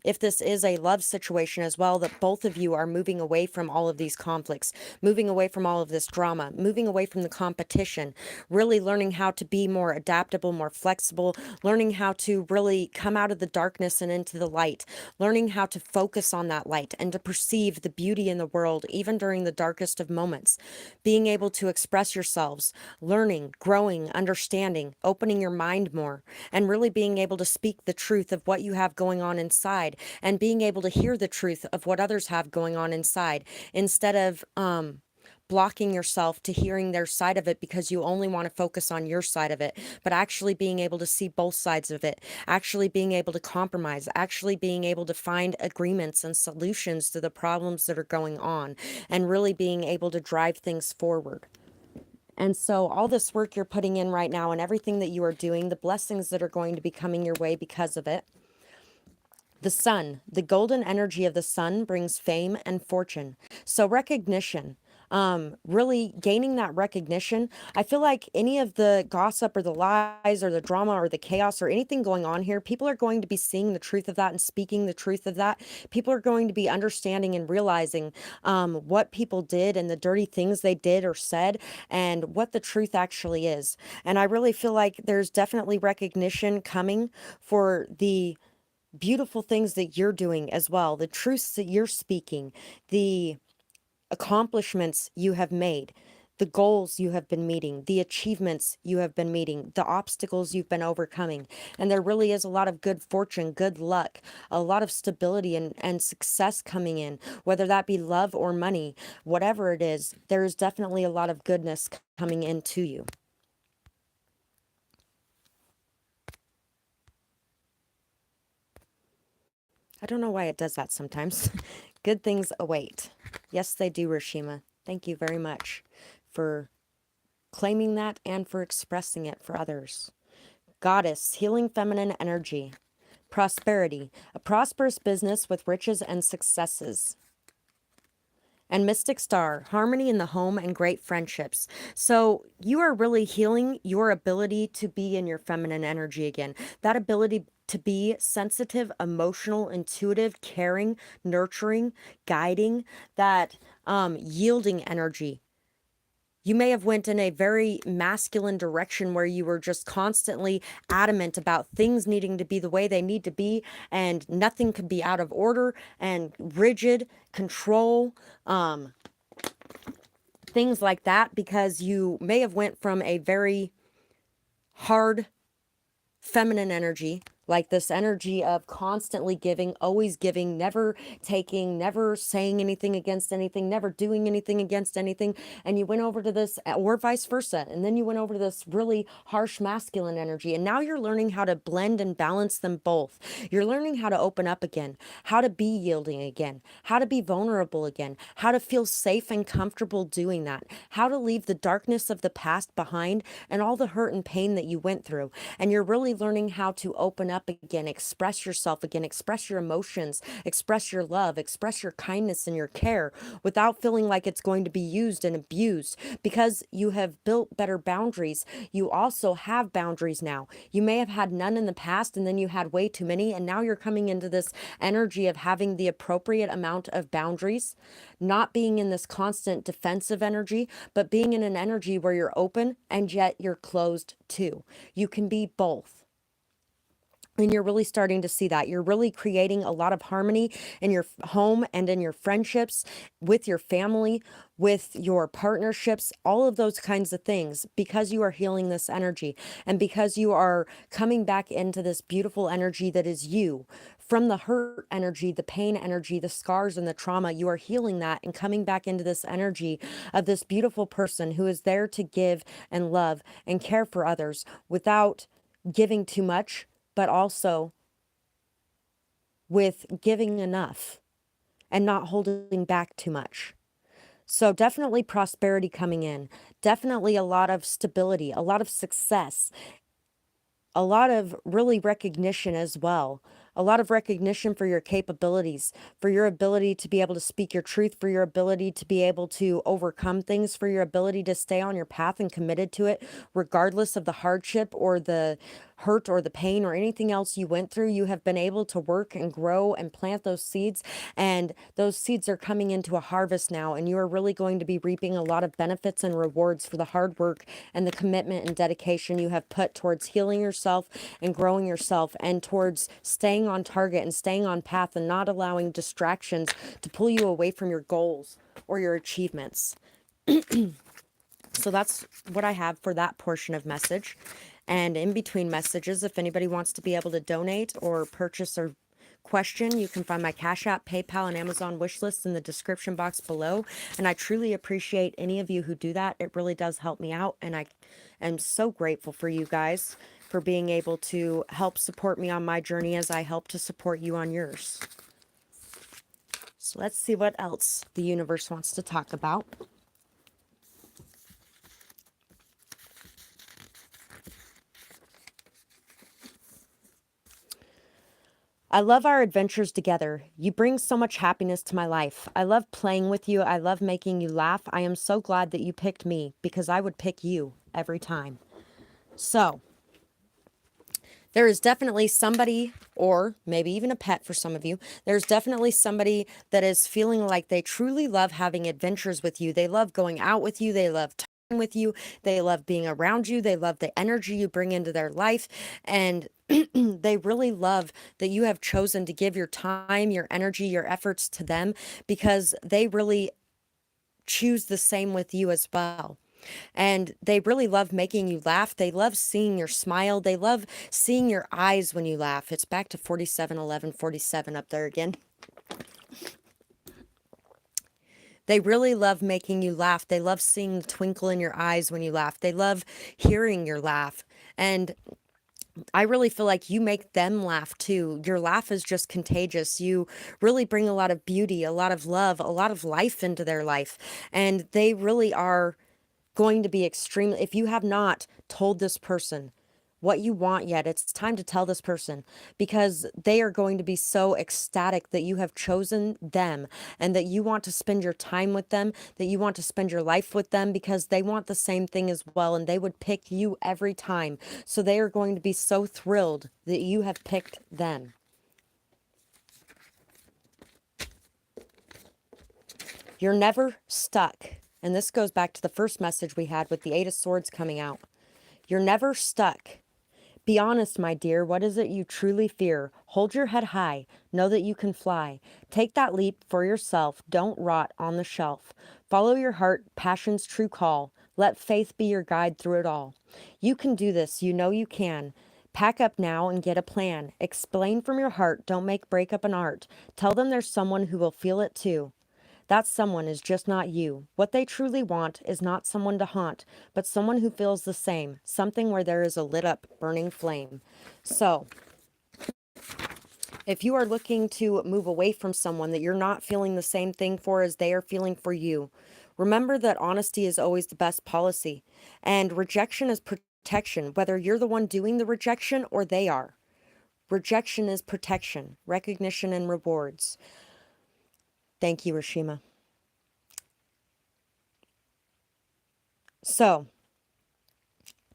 if this is a love situation as well, that both of you are moving away from all of these conflicts, moving away from all of this drama, moving away from the competition, really learning how to be more adaptable, more flexible, learning how to really come out of the darkness and into the light, learning how to focus on that light and to perceive the beauty in the world, even during the darkest of moments, being able to express yourselves, learning, growing, understanding, opening your mind more, and really being able to speak the truth of what you have going on inside and being able to hear the truth of what others have going on inside instead of blocking yourself to hearing their side of it because you only want to focus on your side of it, but actually being able to see both sides of it, actually being able to compromise, actually being able to find agreements and solutions to the problems that are going on, and really being able to drive things forward. And so all this work you're putting in right now and everything that you are doing, the blessings that are going to be coming your way because of it. The sun, the golden energy of the sun brings fame and fortune. So recognition, really gaining that recognition. I feel like any of the gossip or the lies or the drama or the chaos or anything going on here, people are going to be seeing the truth of that and speaking the truth of that. People are going to be understanding and realizing what people did and the dirty things they did or said and what the truth actually is. And I really feel like there's definitely recognition coming for the beautiful things that you're doing as well, the truths that you're speaking, the accomplishments you have made, the goals you have been meeting, the achievements you have been meeting, the obstacles you've been overcoming. And there really is a lot of good fortune, good luck, a lot of stability and success coming in, whether that be love or money, whatever it is, there's definitely a lot of goodness coming into you. I don't know why it does that sometimes. Good things await. Yes, they do, Rashima. Thank you very much for claiming that and for expressing it for others. Goddess, healing feminine energy. Prosperity, a prosperous business with riches and successes. And Mystic Star, harmony in the home and great friendships. So you are really healing your ability to be in your feminine energy again. That ability to be sensitive, emotional, intuitive, caring, nurturing, guiding, that yielding energy. You may have went in a very masculine direction where you were just constantly adamant about things needing to be the way they need to be and nothing could be out of order and rigid control, things like that, because you may have went from a very hard feminine energy, like this energy of constantly giving, never taking, never saying anything against anything, never doing anything against anything. And you went over to this, or vice versa. And then you went over to this really harsh masculine energy. And now you're learning how to blend and balance them both. You're learning how to open up again, how to be yielding again, how to be vulnerable again, how to feel safe and comfortable doing that, how to leave the darkness of the past behind and all the hurt and pain that you went through. And you're really learning how to open up up again, express yourself again, express your emotions, express your love, express your kindness and your care without feeling like it's going to be used and abused. Because you have built better boundaries, you also have boundaries now. You may have had none in the past, and then you had way too many, and now you're coming into this energy of having the appropriate amount of boundaries, not being in this constant defensive energy, but being in an energy where you're open and yet you're closed too. You can be both. And you're really starting to see that. You're really creating a lot of harmony in your home and in your friendships, with your family, with your partnerships, all of those kinds of things, because you are healing this energy and because you are coming back into this beautiful energy that is you. From the hurt energy, the pain energy, the scars and the trauma, you are healing that and coming back into this energy of this beautiful person who is there to give and love and care for others without giving too much, but also with giving enough and not holding back too much. So definitely prosperity coming in, definitely a lot of stability, a lot of success, a lot of really recognition as well. A lot of recognition for your capabilities, for your ability to be able to speak your truth, for your ability to be able to overcome things, for your ability to stay on your path and committed to it, regardless of the hardship or the hurt or the pain or anything else you went through. You have been able to work and grow and plant those seeds, and those seeds are coming into a harvest now, and you are really going to be reaping a lot of benefits and rewards for the hard work and the commitment and dedication you have put towards healing yourself and growing yourself, and towards staying on target and staying on path and not allowing distractions to pull you away from your goals or your achievements. So that's what I have for that portion of message. And in between messages, if anybody wants to be able to donate or purchase or question, you can find my Cash App, PayPal, and Amazon wish lists in the description box below. And I truly appreciate any of you who do that. It really does help me out. And I am so grateful for you guys for being able to help support me on my journey as I help to support you on yours. So let's see what else the universe wants to talk about. I love our adventures together. You bring so much happiness to my life. I love playing with you. I love making you laugh. I am so glad that you picked me, because I would pick you every time. So there is definitely somebody, or maybe even a pet for some of you, there's definitely somebody that is feeling like they truly love having adventures with you. They love going out with you. They love talking with you. They love being around you. They love the energy you bring into their life. And they really love that you have chosen to give your time, your energy, your efforts to them, because they really choose the same with you as well. And they really love making you laugh. They love seeing your smile. They love seeing your eyes when you laugh. It's back to 47, 11, 47 up there again. They really love making you laugh. They love seeing the twinkle in your eyes when you laugh. They love hearing your laugh. And I really feel like you make them laugh too. Your laugh is just contagious. You really bring a lot of beauty, a lot of love, a lot of life into their life. And they really are going to be extremely, if you have not told this person what you want yet, it's time to tell this person, because they are going to be so ecstatic that you have chosen them and that you want to spend your time with them, that you want to spend your life with them, because they want the same thing as well, and they would pick you every time. So they are going to be so thrilled that you have picked them. You're never stuck. And this goes back to the first message we had with the Eight of Swords coming out. You're never stuck. Be honest, my dear. What is it you truly fear? Hold your head high. Know that you can fly. Take that leap for yourself. Don't rot on the shelf. Follow your heart, passion's true call. Let faith be your guide through it all. You can do this. You know you can. Pack up now and get a plan. Explain from your heart. Don't make breakup an art. Tell them there's someone who will feel it too. That someone is just not you. What they truly want is not someone to haunt, but someone who feels the same, something where there is a lit up, burning flame. So, if you are looking to move away from someone that you're not feeling the same thing for as they are feeling for you, remember that honesty is always the best policy, and rejection is protection, whether you're the one doing the rejection or they are. Rejection is protection, recognition, and rewards. Thank you, Rashima. So,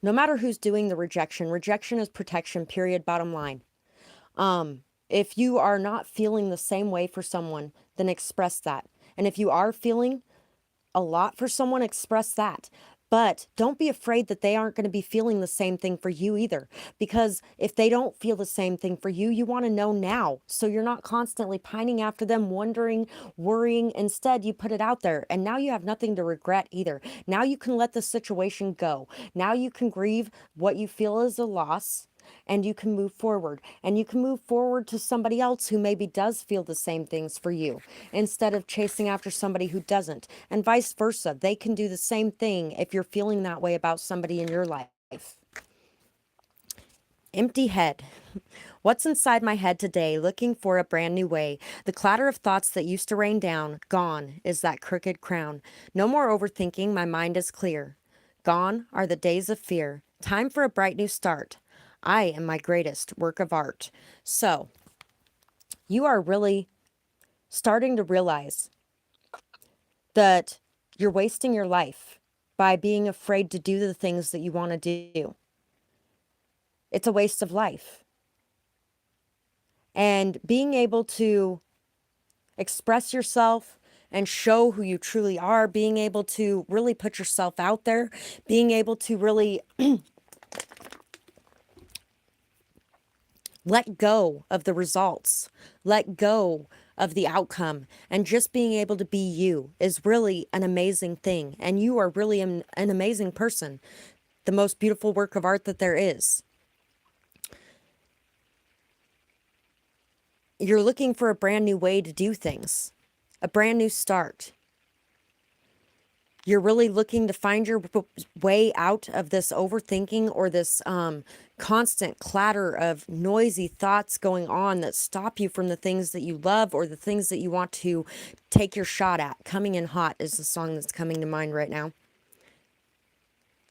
no matter who's doing the rejection, rejection is protection, period, bottom line. If you are not feeling the same way for someone, then express that. And if you are feeling a lot for someone, express that. But don't be afraid that they aren't going to be feeling the same thing for you either. Because if they don't feel the same thing for you, you want to know now. So you're not constantly pining after them, wondering, worrying. Instead, you put it out there. And now you have nothing to regret either. Now you can let the situation go. Now you can grieve what you feel is a loss. And you can move forward, and you can move forward to somebody else who maybe does feel the same things for you instead of chasing after somebody who doesn't, and vice versa. They can do the same thing if you're feeling that way about somebody in your life. Empty head. What's inside my head today, looking for a brand new way? The clatter of thoughts that used to rain down, gone is that crooked crown. No more overthinking, my mind is clear. Gone are the days of fear. Time for a bright new start. I am my greatest work of art. So, you are really starting to realize that you're wasting your life by being afraid to do the things that you want to do. It's a waste of life. And being able to express yourself and show who you truly are, being able to really put yourself out there, being able to really let go of the results, let go of the outcome, and just being able to be you is really an amazing thing. And you are really an amazing person, the most beautiful work of art that there is. You're looking for a brand new way to do things, a brand new start. You're really looking to find your way out of this overthinking or this constant clatter of noisy thoughts going on that stop you from the things that you love or the things that you want to take your shot at. Coming in Hot is the song that's coming to mind right now.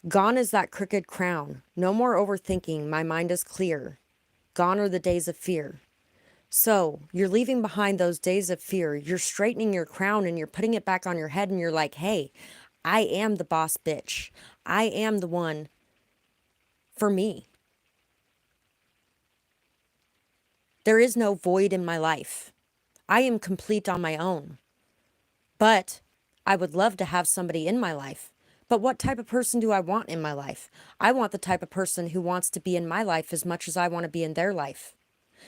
Gone is that crooked crown. No more overthinking. My mind is clear. Gone are the days of fear. So you're leaving behind those days of fear. You're straightening your crown and you're putting it back on your head and you're like, hey, I am the boss bitch. I am the one for me. There is no void in my life. I am complete on my own. But I would love to have somebody in my life. But what type of person do I want in my life? I want the type of person who wants to be in my life as much as I want to be in their life.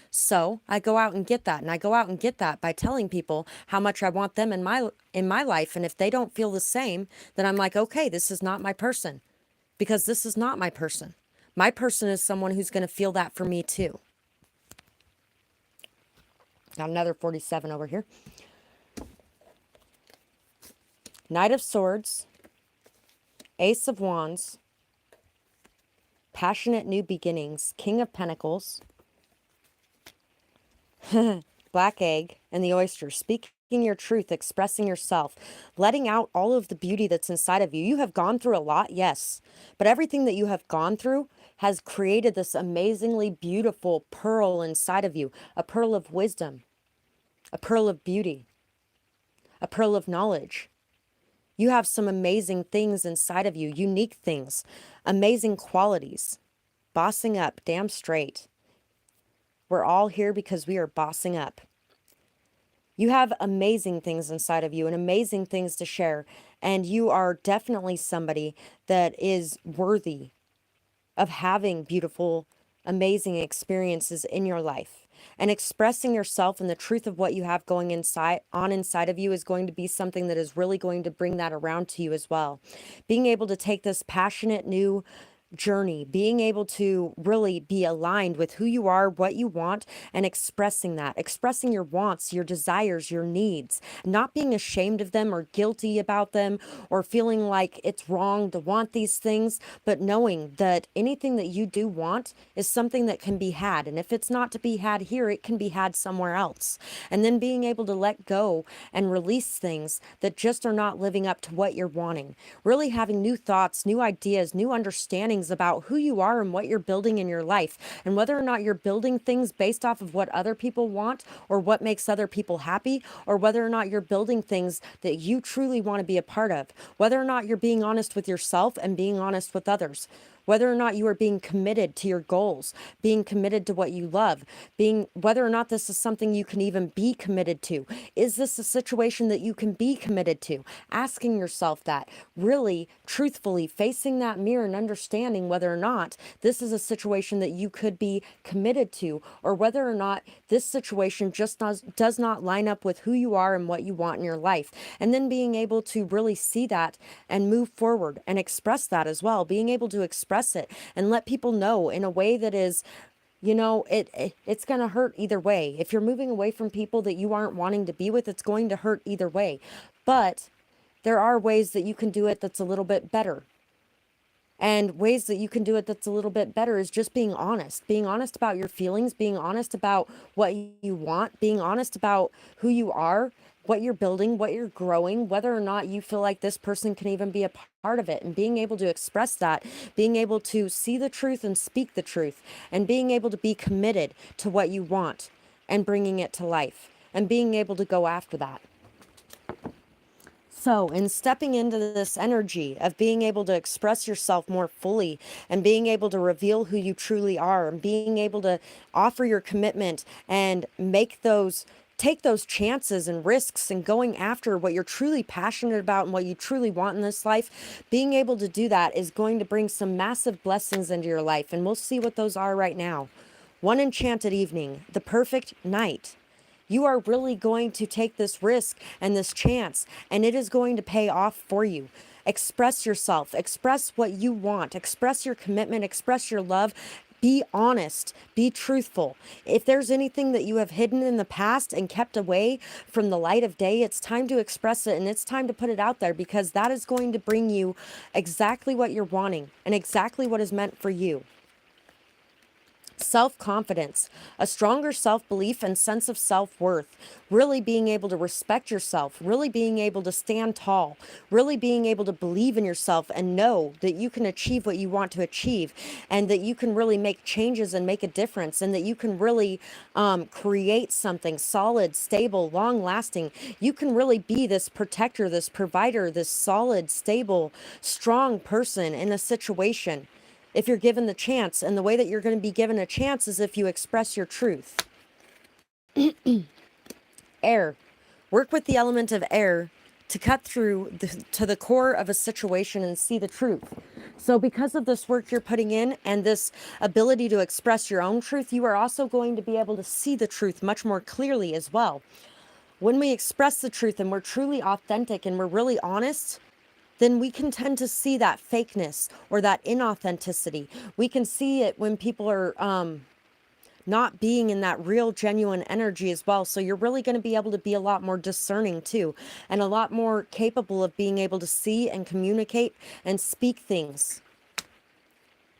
So I go out and get that. And I go out and get that by telling people how much I want them in my life. And if they don't feel the same, then I'm like, okay, this is not my person. Because this is not my person. My person is someone who's going to feel that for me too. Got another 47 over here. Knight of Swords. Ace of Wands. Passionate New Beginnings. King of Pentacles. Black Egg and the Oyster. Speaking your truth, expressing yourself, letting out all of the beauty that's inside of you. You have gone through a lot, yes, but everything that you have gone through has created this amazingly beautiful pearl inside of you, a pearl of wisdom, a pearl of beauty, a pearl of knowledge. You have some amazing things inside of you, unique things, amazing qualities, bossing up, damn straight. We're all here because we are bossing up. You have amazing things inside of you and amazing things to share. And you are definitely somebody that is worthy of having beautiful, amazing experiences in your life. And expressing yourself and the truth of what you have going inside of you is going to be something that is really going to bring that around to you as well. Being able to take this passionate new journey, being able to really be aligned with who you are, what you want, and expressing that, expressing your wants, your desires, your needs, not being ashamed of them or guilty about them or feeling like it's wrong to want these things, but knowing that anything that you do want is something that can be had. And if it's not to be had here, it can be had somewhere else. And then being able to let go and release things that just are not living up to what you're wanting. Really having new thoughts, new ideas, new understanding feelings about who you are and what you're building in your life, and whether or not you're building things based off of what other people want or what makes other people happy, or whether or not you're building things that you truly want to be a part of, whether or not you're being honest with yourself and being honest with others, whether or not you are being committed to your goals, being committed to what you love, being whether or not this is something you can even be committed to. Is this a situation that you can be committed to? Asking yourself that, really truthfully facing that mirror and understanding whether or not this is a situation that you could be committed to, or whether or not this situation just does not line up with who you are and what you want in your life. And then being able to really see that and move forward and express that as well, being able to express it and let people know in a way that is, it's going to hurt either way. If you're moving away from people that you aren't wanting to be with, it's going to hurt either way. But there are ways that you can do it that's a little bit better. And ways that you can do it that's a little bit better is just being honest about your feelings, being honest about what you want, being honest about who you are, what you're building, what you're growing, whether or not you feel like this person can even be a part of it, and being able to express that, being able to see the truth and speak the truth, and being able to be committed to what you want and bringing it to life, and being able to go after that. So, in stepping into this energy of being able to express yourself more fully and being able to reveal who you truly are and being able to offer your commitment and take those chances and risks and going after what you're truly passionate about and what you truly want in this life, being able to do that is going to bring some massive blessings into your life. And we'll see what those are right now. One enchanted evening, the perfect night. You are really going to take this risk and this chance, and it is going to pay off for you. Express yourself, express what you want, express your commitment, express your love. Be honest, be truthful. If there's anything that you have hidden in the past and kept away from the light of day, it's time to express it and it's time to put it out there, because that is going to bring you exactly what you're wanting and exactly what is meant for you. Self-confidence, a stronger self-belief and sense of self-worth, really being able to respect yourself, really being able to stand tall, really being able to believe in yourself and know that you can achieve what you want to achieve, and that you can really make changes and make a difference, and that you can really create something solid, stable, long-lasting. You can really be this protector, this provider, this solid, stable, strong person in a situation, if you're given the chance. And the way that you're going to be given a chance is if you express your truth. Air. Work with the element of air to cut through to the core of a situation and see the truth. So because of this work you're putting in and this ability to express your own truth, you are also going to be able to see the truth much more clearly as well. When we express the truth and we're truly authentic and we're really honest, then we can tend to see that fakeness or that inauthenticity. We can see it when people are not being in that real, genuine energy as well. So you're really going to be able to be a lot more discerning too, and a lot more capable of being able to see and communicate and speak things,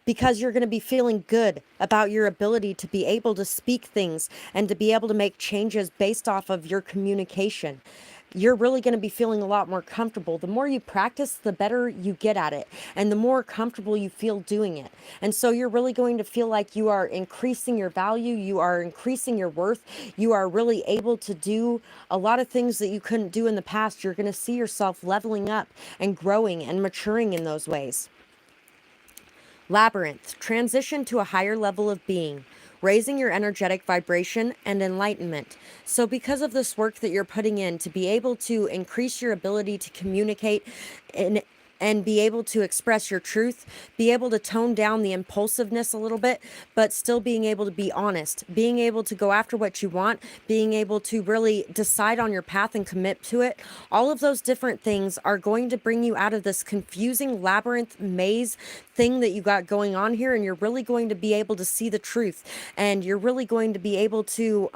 because you're going to be feeling good about your ability to be able to speak things and to be able to make changes based off of your communication. You're really going to be feeling a lot more comfortable. The more you practice, the better you get at it, and the more comfortable you feel doing it. And so you're really going to feel like you are increasing your value, you are increasing your worth, you are really able to do a lot of things that you couldn't do in the past. You're going to see yourself leveling up and growing and maturing in those ways. Labyrinth, transition to a higher level of being, raising your energetic vibration and enlightenment. So because of this work that you're putting in to be able to increase your ability to communicate and be able to express your truth, be able to tone down the impulsiveness a little bit, but still being able to be honest, being able to go after what you want, being able to really decide on your path and commit to it. All of those different things are going to bring you out of this confusing labyrinth maze thing that you got going on here, and you're really going to be able to see the truth, and you're really going to be able to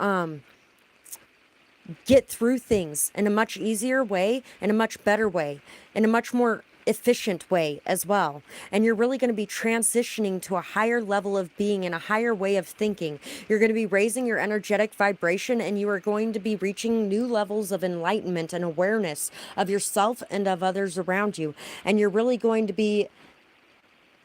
get through things in a much easier way, in a much better way, in a much more efficient way as well. And you're really going to be transitioning to a higher level of being and a higher way of thinking. You're going to be raising your energetic vibration, and you are going to be reaching new levels of enlightenment and awareness of yourself and of others around you. And you're really going to be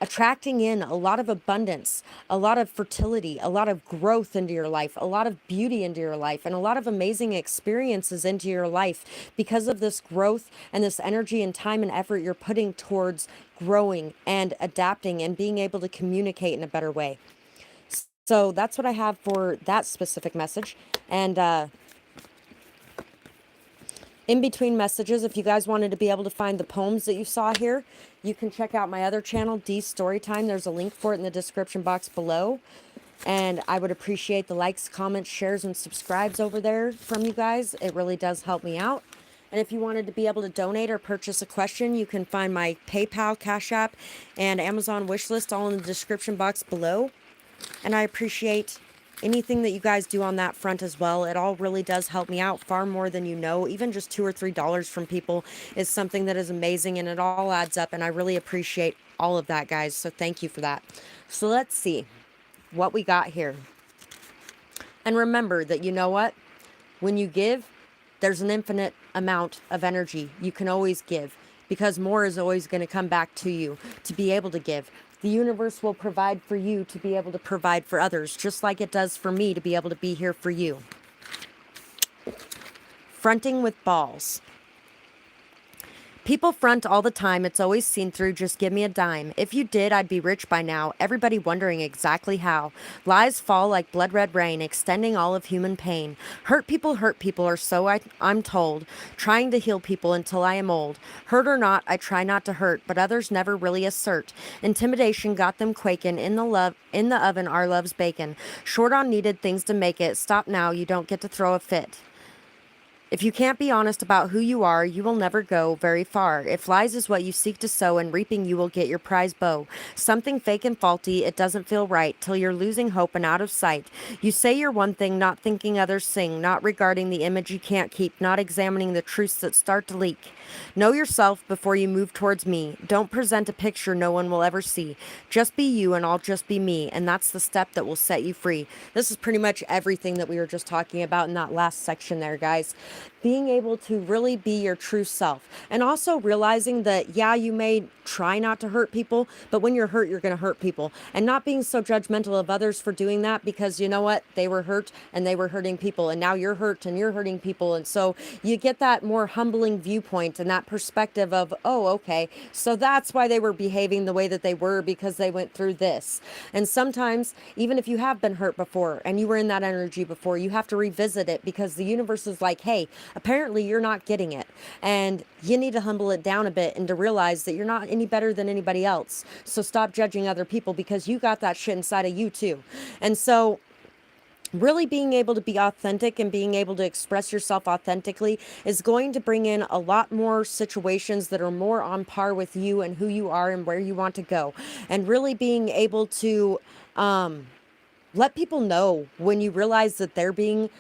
attracting in a lot of abundance, a lot of fertility, a lot of growth into your life, a lot of beauty into your life, and a lot of amazing experiences into your life because of this growth and this energy and time and effort you're putting towards growing and adapting and being able to communicate in a better way. So that's what I have for that specific message. And in between messages, if you guys wanted to be able to find the poems that you saw here, you can check out my other channel, D Storytime. There's a link for it in the description box below. And I would appreciate the likes, comments, shares, and subscribes over there from you guys. It really does help me out. And if you wanted to be able to donate or purchase a question, you can find my PayPal, Cash App, and Amazon wish list all in the description box below. And I appreciate anything that you guys do on that front as well. It all really does help me out far more than you know. Even just $2 or $3 from people is something that is amazing, and it all adds up, and I really appreciate all of that, guys. So thank you for that. So let's see what we got here. And remember that, you know what? When you give, there's an infinite amount of energy you can always give, because more is always going to come back to you to be able to give. The universe will provide for you to be able to provide for others, just like it does for me to be able to be here for you. Fronting with balls. People front all the time. It's always seen through. Just give me a dime. If you did, I'd be rich by now. Everybody wondering exactly how. Lies fall like blood red rain, extending all of human pain. Hurt people, or so I'm told. Trying to heal people until I am old. Hurt or not, I try not to hurt, but others never really assert. Intimidation got them quaking. In the oven, our love's bacon. Short on needed things to make it. Stop now, you don't get to throw a fit. If you can't be honest about who you are, you will never go very far. If lies is what you seek to sow, and reaping you will get your prize bow. Something fake and faulty, it doesn't feel right, till you're losing hope and out of sight. You say you're one thing, not thinking others sing, not regarding the image you can't keep, not examining the truths that start to leak. Know yourself before you move towards me. Don't present a picture no one will ever see. Just be you and I'll just be me, and that's the step that will set you free. This is pretty much everything that we were just talking about in that last section there, guys. Being able to really be your true self, and also realizing that, yeah, you may try not to hurt people, but when you're hurt, you're going to hurt people, and not being so judgmental of others for doing that, because you know what? They were hurt and they were hurting people, and now you're hurt and you're hurting people. And so you get that more humbling viewpoint and that perspective of, oh, okay, so that's why they were behaving the way that they were, because they went through this. And sometimes, even if you have been hurt before and you were in that energy before, you have to revisit it, because the universe is like, hey, apparently you're not getting it, and you need to humble it down a bit and to realize that you're not any better than anybody else. So stop judging other people, because you got that shit inside of you too. And so really being able to be authentic and being able to express yourself authentically is going to bring in a lot more situations that are more on par with you and who you are and where you want to go. And really being able to let people know when you realize that they're being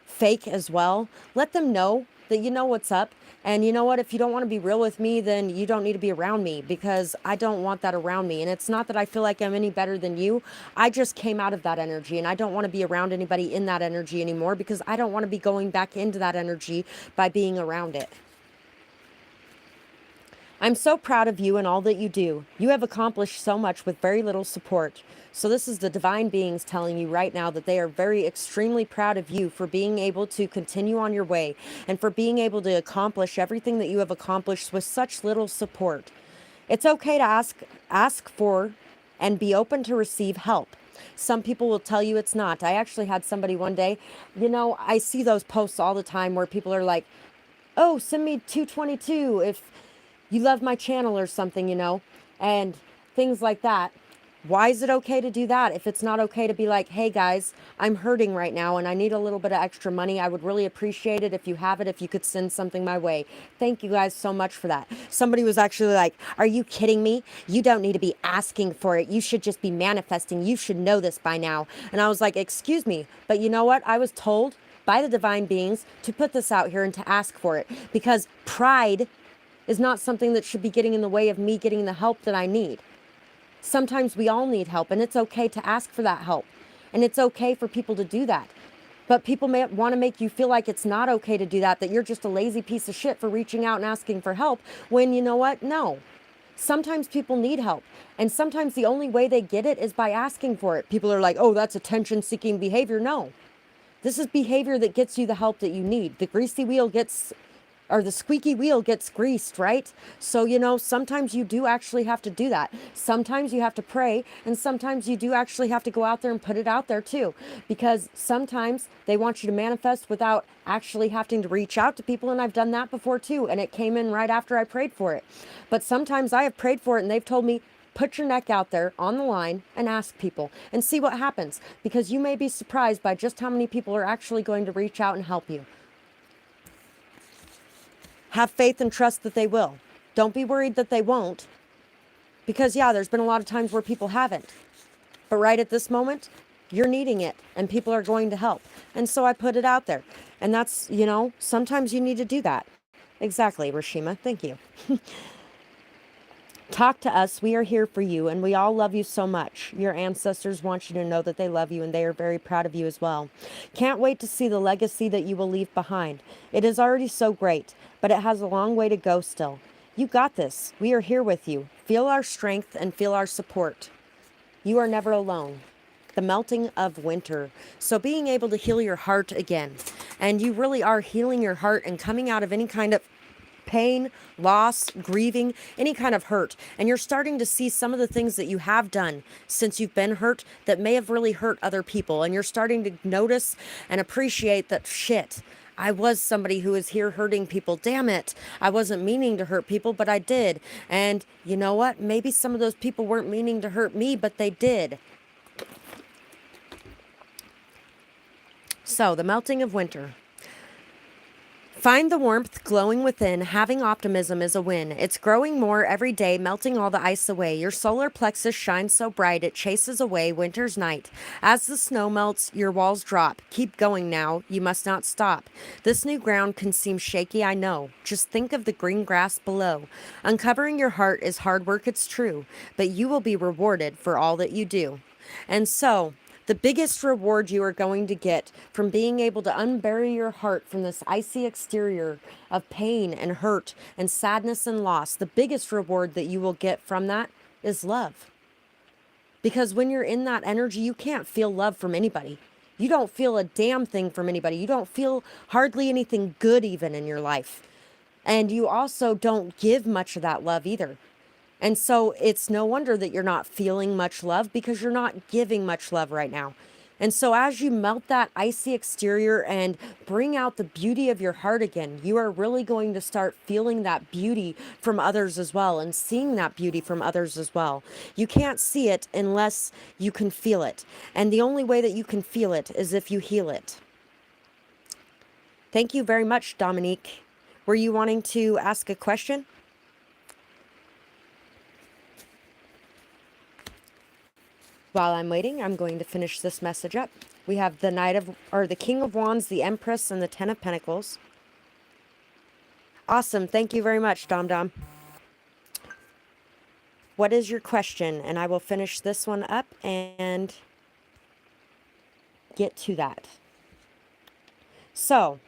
fake as well. Let them know that you know what's up. And you know what? If you don't want to be real with me, then you don't need to be around me, because I don't want that around me. And it's not that I feel like I'm any better than you. I just came out of that energy, and I don't want to be around anybody in that energy anymore, because I don't want to be going back into that energy by being around it. I'm so proud of you and all that you do. You have accomplished so much with very little support. So this is the divine beings telling you right now that they are very extremely proud of you for being able to continue on your way, and for being able to accomplish everything that you have accomplished with such little support. It's okay to ask for and be open to receive help. Some people will tell you it's not. I actually had somebody one day, I see those posts all the time where people are like, oh, send me 222 if you love my channel or something, and things like that. Why is it okay to do that if it's not okay to be like, hey guys, I'm hurting right now and I need a little bit of extra money. I would really appreciate it if you have it, if you could send something my way. Thank you guys so much for that. Somebody was actually like, are you kidding me? You don't need to be asking for it. You should just be manifesting. You should know this by now. And I was like, excuse me, but you know what? I was told by the divine beings to put this out here and to ask for it, because pride is not something that should be getting in the way of me getting the help that I need. Sometimes we all need help, and it's okay to ask for that help. And it's okay for people to do that. But people may want to make you feel like it's not okay to do that, that you're just a lazy piece of shit for reaching out and asking for help, when you know what? No. Sometimes people need help. And sometimes the only way they get it is by asking for it. People are like, oh, that's attention-seeking behavior. No, this is behavior that gets you the help that you need. The greasy wheel gets, or the squeaky wheel gets greased, right? So, you know, sometimes you do actually have to do that. Sometimes you have to pray, and sometimes you do actually have to go out there and put it out there too. Because sometimes they want you to manifest without actually having to reach out to people, and I've done that before too, and it came in right after I prayed for it. But sometimes I have prayed for it, and they've told me, put your neck out there on the line and ask people and see what happens, because you may be surprised by just how many people are actually going to reach out and help you. Have faith and trust that they will. Don't be worried that they won't, because yeah, there's been a lot of times where people haven't. But right at this moment, you're needing it and people are going to help. And so I put it out there. And that's, you know, sometimes you need to do that. Exactly, Rashima. Thank you. Talk to us. We are here for you, and we all love you so much. Your ancestors want you to know that they love you, and they are very proud of you as well. Can't wait to see the legacy that you will leave behind. It is already so great, but it has a long way to go still. You got this. We are here with you. Feel our strength and feel our support. You are never alone. The melting of winter. So being able to heal your heart again, and you really are healing your heart and coming out of any kind of pain, loss, grieving, any kind of hurt. And you're starting to see some of the things that you have done since you've been hurt that may have really hurt other people. And you're starting to notice and appreciate that, shit, I was somebody who is here hurting people. Damn it. I wasn't meaning to hurt people, but I did. And you know what? Maybe some of those people weren't meaning to hurt me, but they did. So, the melting of winter. Find the warmth glowing within. Having optimism is a win. It's growing more every day, melting all the ice away. Your solar plexus shines so bright it chases away winter's night. As the snow melts, your walls drop. Keep going now. You must not stop. This new ground can seem shaky, I know. Just think of the green grass below. Uncovering your heart is hard work, it's true, but you will be rewarded for all that you do. And so, the biggest reward you are going to get from being able to unbury your heart from this icy exterior of pain and hurt and sadness and loss, the biggest reward that you will get from that is love. Because when you're in that energy, you can't feel love from anybody. You don't feel a damn thing from anybody. You don't feel hardly anything good even in your life. And you also don't give much of that love either. And so it's no wonder that you're not feeling much love, because you're not giving much love right now. And so as you melt that icy exterior and bring out the beauty of your heart again, you are really going to start feeling that beauty from others as well, and seeing that beauty from others as well. You can't see it unless you can feel it. And the only way that you can feel it is if you heal it. Thank you very much, Dominique. Were you wanting to ask a question? While I'm waiting, I'm going to finish this message up. We have the King of Wands, the Empress, and the Ten of Pentacles. Awesome. Thank you very much, Dom Dom. What is your question? And I will finish this one up and get to that. So,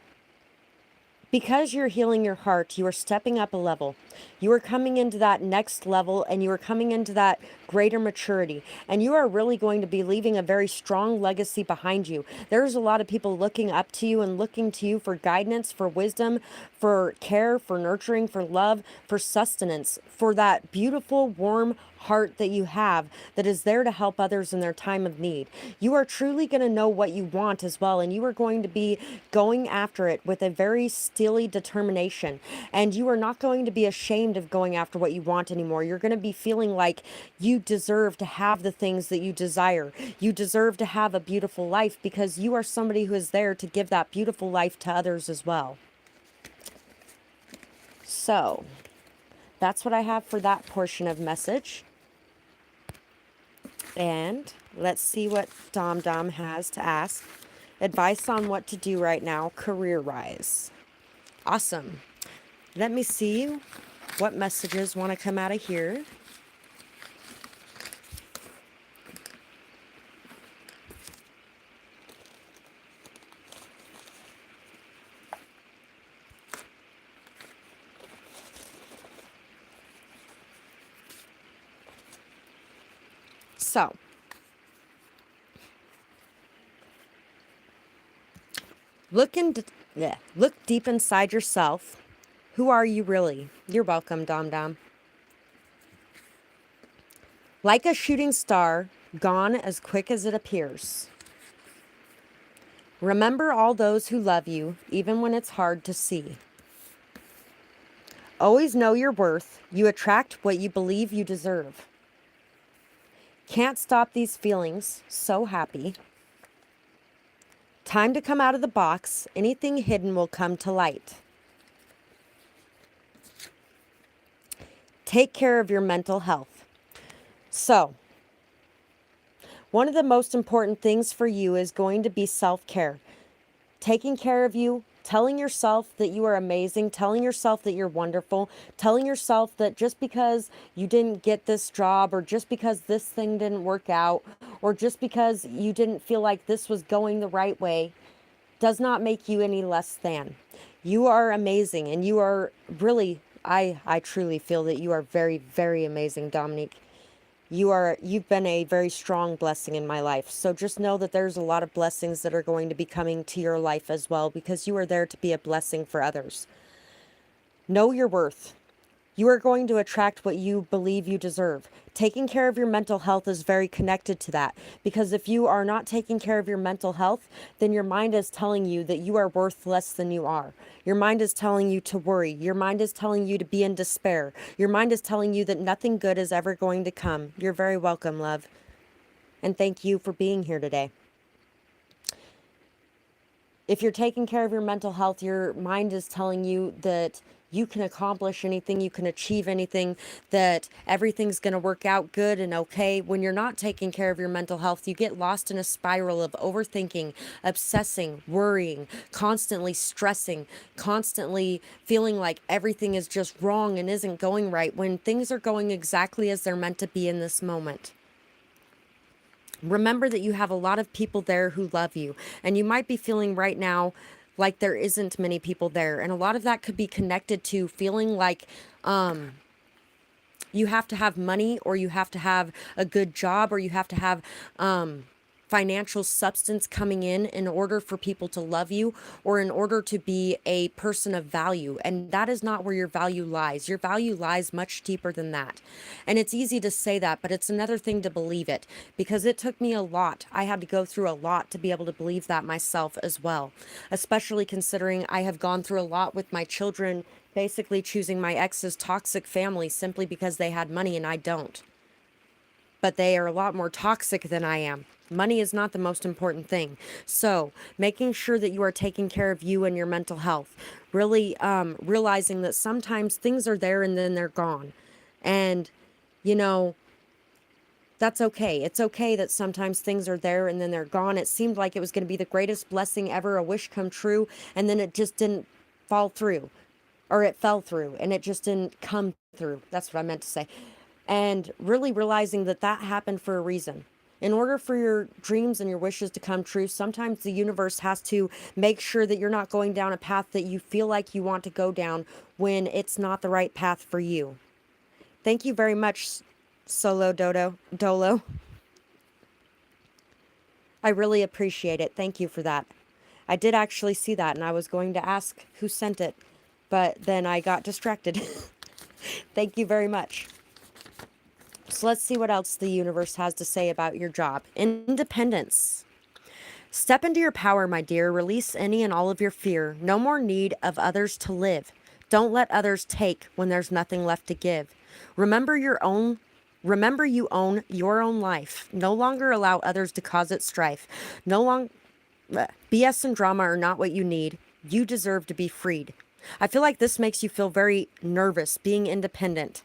because you're healing your heart, you are stepping up a level. You are coming into that next level, and you are coming into that greater maturity. And you are really going to be leaving a very strong legacy behind you. There's a lot of people looking up to you and looking to you for guidance, for wisdom, for care, for nurturing, for love, for sustenance, for that beautiful, warm heart that you have that is there to help others in their time of need. You are truly going to know what you want as well, and you are going to be going after it with a very steely determination. And you are not going to be ashamed of going after what you want anymore. You're going to be feeling like you deserve to have the things that you desire. You deserve to have a beautiful life, because you are somebody who is there to give that beautiful life to others as well. So, that's what I have for that portion of message. And let's see what Dom Dom has to ask. Advice on what to do right now, career-wise. Awesome. Let me see what messages want to come out of here. So, look deep inside yourself. Who are you really? You're welcome, Dom Dom. Like a shooting star, gone as quick as it appears. Remember all those who love you, even when it's hard to see. Always know your worth. You attract what you believe you deserve. Can't stop these feelings. So happy. Time to come out of the box. Anything hidden will come to light. Take care of your mental health. So, one of the most important things for you is going to be self-care. Taking care of you, telling yourself that you are amazing, telling yourself that you're wonderful, telling yourself that just because you didn't get this job, or just because this thing didn't work out, or just because you didn't feel like this was going the right way, does not make you any less than. You are amazing, and you are really, I truly feel that you are very, very amazing, Dominique. You've been a very strong blessing in my life. So just know that there's a lot of blessings that are going to be coming to your life as well, because you are there to be a blessing for others. Know your worth. You are going to attract what you believe you deserve. Taking care of your mental health is very connected to that, because if you are not taking care of your mental health, then your mind is telling you that you are worth less than you are. Your mind is telling you to worry. Your mind is telling you to be in despair. Your mind is telling you that nothing good is ever going to come. You're very welcome, love. And thank you for being here today. If you're taking care of your mental health, your mind is telling you that you can accomplish anything, you can achieve anything, that everything's going to work out good and okay. When you're not taking care of your mental health, you get lost in a spiral of overthinking, obsessing, worrying, constantly stressing, constantly feeling like everything is just wrong and isn't going right, when things are going exactly as they're meant to be in this moment. Remember that you have a lot of people there who love you, and you might be feeling right now like there isn't many people there. And a lot of that could be connected to feeling like you have to have money, or you have to have a good job, or you have to have financial substance coming in order for people to love you, or in order to be a person of value. And that is not where your value lies. Your value lies much deeper than that. And it's easy to say that, but it's another thing to believe it, because it took me a lot. I had to go through a lot to be able to believe that myself as well, especially considering I have gone through a lot with my children, basically choosing my ex's toxic family simply because they had money and I don't. But they are a lot more toxic than I am. Money is not the most important thing. So making sure that you are taking care of you and your mental health, really realizing that sometimes things are there and then they're gone. And, you know, that's okay. It's okay that sometimes things are there and then they're gone. It seemed like it was going to be the greatest blessing ever, a wish come true, and then it just didn't fall through. Or it fell through and it just didn't come through. That's what I meant to say. And really realizing that that happened for a reason. In order for your dreams and your wishes to come true, sometimes the universe has to make sure that you're not going down a path that you feel like you want to go down when it's not the right path for you. Thank you very much, Dolo. I really appreciate it. Thank you for that. I did actually see that, and I was going to ask who sent it, but then I got distracted. Thank you very much. So let's see what else the universe has to say about your job. Independence. Step into your power, my dear. Release any and all of your fear. No more need of others to live. Don't let others take when there's nothing left to give. Remember you own your own life. No longer allow others to cause it strife. BS and drama are not what you need. You deserve to be freed. I feel like this makes you feel very nervous, being independent.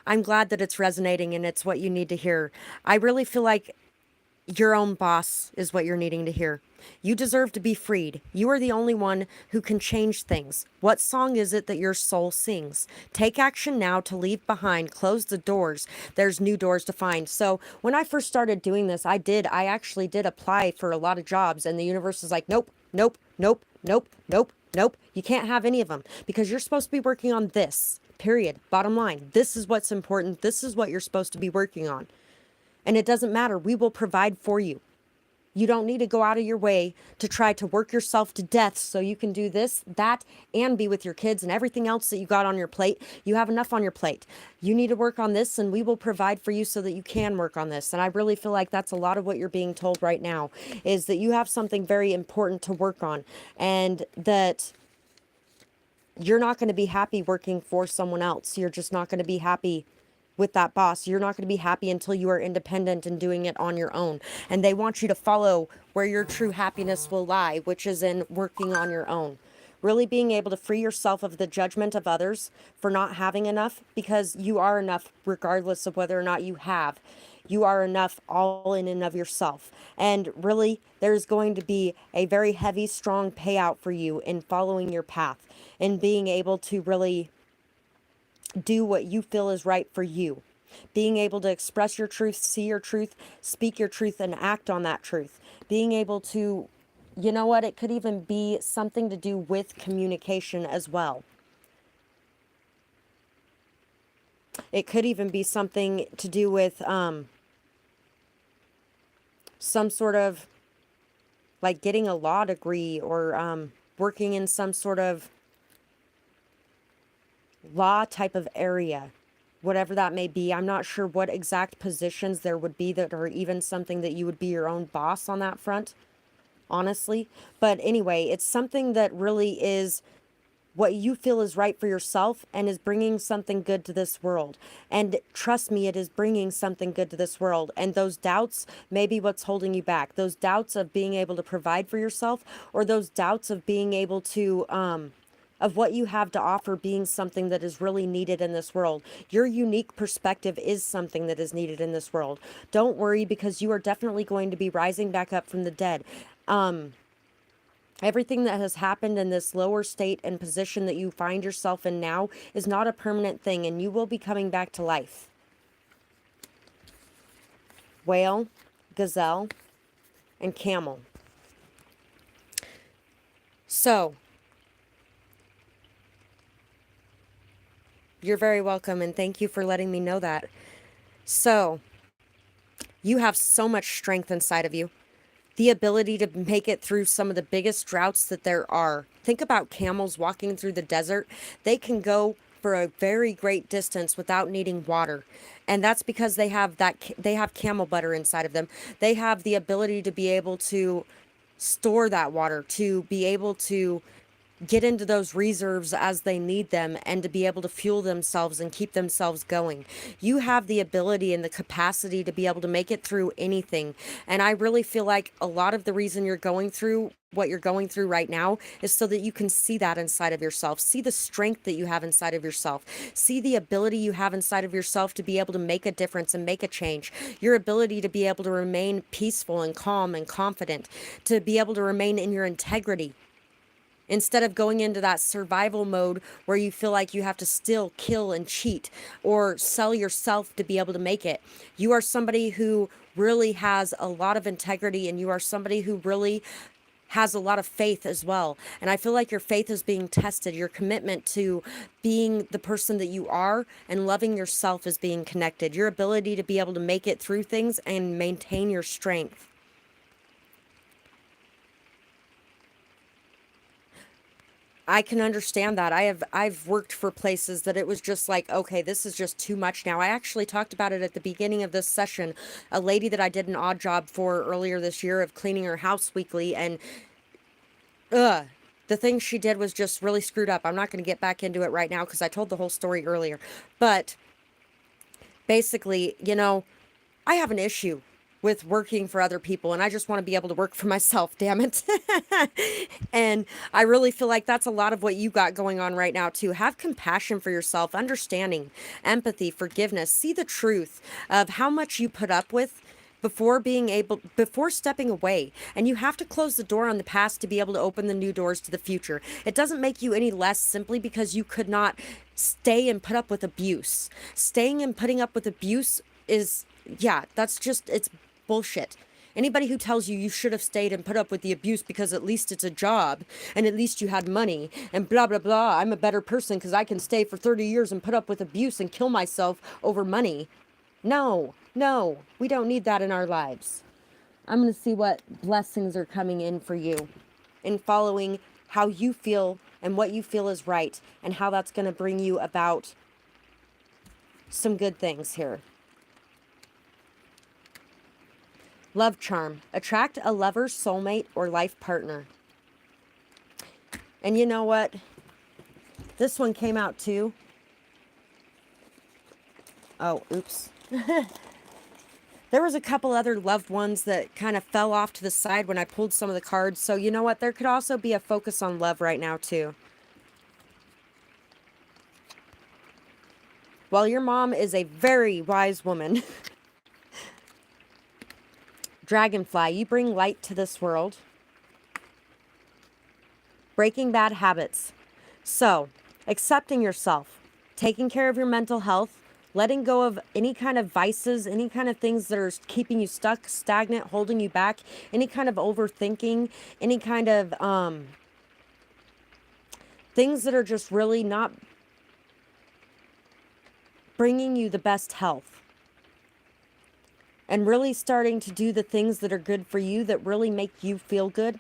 I'm glad that it's resonating and it's what you need to hear. I really feel like your own boss is what you're needing to hear. You deserve to be freed. You are the only one who can change things. What song is it that your soul sings? Take action now to leave behind. Close the doors. There's new doors to find. So when I first started doing this, I actually did apply for a lot of jobs, and the universe is like, nope, nope, nope, nope, nope, Nope, you can't have any of them because you're supposed to be working on this. Period. Bottom line. This is what's important. This is what you're supposed to be working on. And it doesn't matter. We will provide for you. You don't need to go out of your way to try to work yourself to death so you can do this, that, and be with your kids and everything else that you got on your plate. You have enough on your plate. You need to work on this, and we will provide for you so that you can work on this. And I really feel like that's a lot of what you're being told right now, is that you have something very important to work on, and that you're not going to be happy working for someone else. You're just not going to be happy with that boss. You're not going to be happy until you are independent and doing it on your own. And they want you to follow where your true happiness will lie, which is in working on your own. Really being able to free yourself of the judgment of others for not having enough, because you are enough regardless of whether or not you have. You are enough all in and of yourself. And really, there's going to be a very heavy, strong payout for you in following your path and being able to really do what you feel is right for you. Being able to express your truth, see your truth, speak your truth, and act on that truth. Being able to, you know what, it could even be something to do with communication as well. It could even be something to do with some sort of, like, getting a law degree, or working in some sort of law type of area, whatever that may be. I'm not sure what exact positions there would be that are even something that you would be your own boss on that front, honestly. But anyway, it's something that really is what you feel is right for yourself and is bringing something good to this world. And trust me, it is bringing something good to this world. And those doubts may be what's holding you back. Those doubts of being able to provide for yourself, or those doubts of being able to, of what you have to offer being something that is really needed in this world. Your unique perspective is something that is needed in this world. Don't worry, because you are definitely going to be rising back up from the dead. Everything that has happened in this lower state and position that you find yourself in now is not a permanent thing, and you will be coming back to life. Whale, gazelle, and camel. So, you're very welcome, and thank you for letting me know that. So, you have so much strength inside of you. The ability to make it through some of the biggest droughts that there are. Think about camels walking through the desert. They can go for a very great distance without needing water. And that's because they have camel butter inside of them. They have the ability to be able to store that water, to be able to get into those reserves as they need them, and to be able to fuel themselves and keep themselves going. You have the ability and the capacity to be able to make it through anything. And I really feel like a lot of the reason you're going through what you're going through right now is so that you can see that inside of yourself, see the strength that you have inside of yourself, see the ability you have inside of yourself to be able to make a difference and make a change, your ability to be able to remain peaceful and calm and confident, to be able to remain in your integrity, instead of going into that survival mode where you feel like you have to still kill and cheat or sell yourself to be able to make it. You are somebody who really has a lot of integrity, and you are somebody who really has a lot of faith as well. And I feel like your faith is being tested. Your commitment to being the person that you are and loving yourself is being connected. Your ability to be able to make it through things and maintain your strength. I can understand that. I've worked for places that it was just like, okay, this is just too much now. I actually talked about it at the beginning of this session. A lady that I did an odd job for earlier this year of cleaning her house weekly, and the thing she did was just really screwed up. I'm not going to get back into it right now because I told the whole story earlier. But basically, I have an issue with working for other people, and I just want to be able to work for myself, damn it. And I really feel like that's a lot of what you got going on right now too. Have compassion for yourself, understanding, empathy, forgiveness. See the truth of how much you put up with before stepping away. And you have to close the door on the past to be able to open the new doors to the future. It doesn't make you any less simply because you could not stay and put up with abuse. Staying and putting up with abuse is, yeah, it's bullshit. Anybody who tells you you should have stayed and put up with the abuse because at least it's a job and at least you had money and blah, blah, blah. I'm a better person because I can stay for 30 years and put up with abuse and kill myself over money. No, no, we don't need that in our lives. I'm going to see what blessings are coming in for you in following how you feel and what you feel is right and how that's going to bring you about some good things here. Love charm. Attract a lover, soulmate, or life partner. And you know what? This one came out too. Oh, oops. There was a couple other loved ones that kind of fell off to the side when I pulled some of the cards. So you know what? There could also be a focus on love right now too. Well, your mom is a very wise woman. Dragonfly, you bring light to this world. Breaking bad habits. So, accepting yourself, taking care of your mental health, letting go of any kind of vices, any kind of things that are keeping you stuck, stagnant, holding you back, any kind of overthinking, any kind of things that are just really not bringing you the best health. And really starting to do the things that are good for you, that really make you feel good.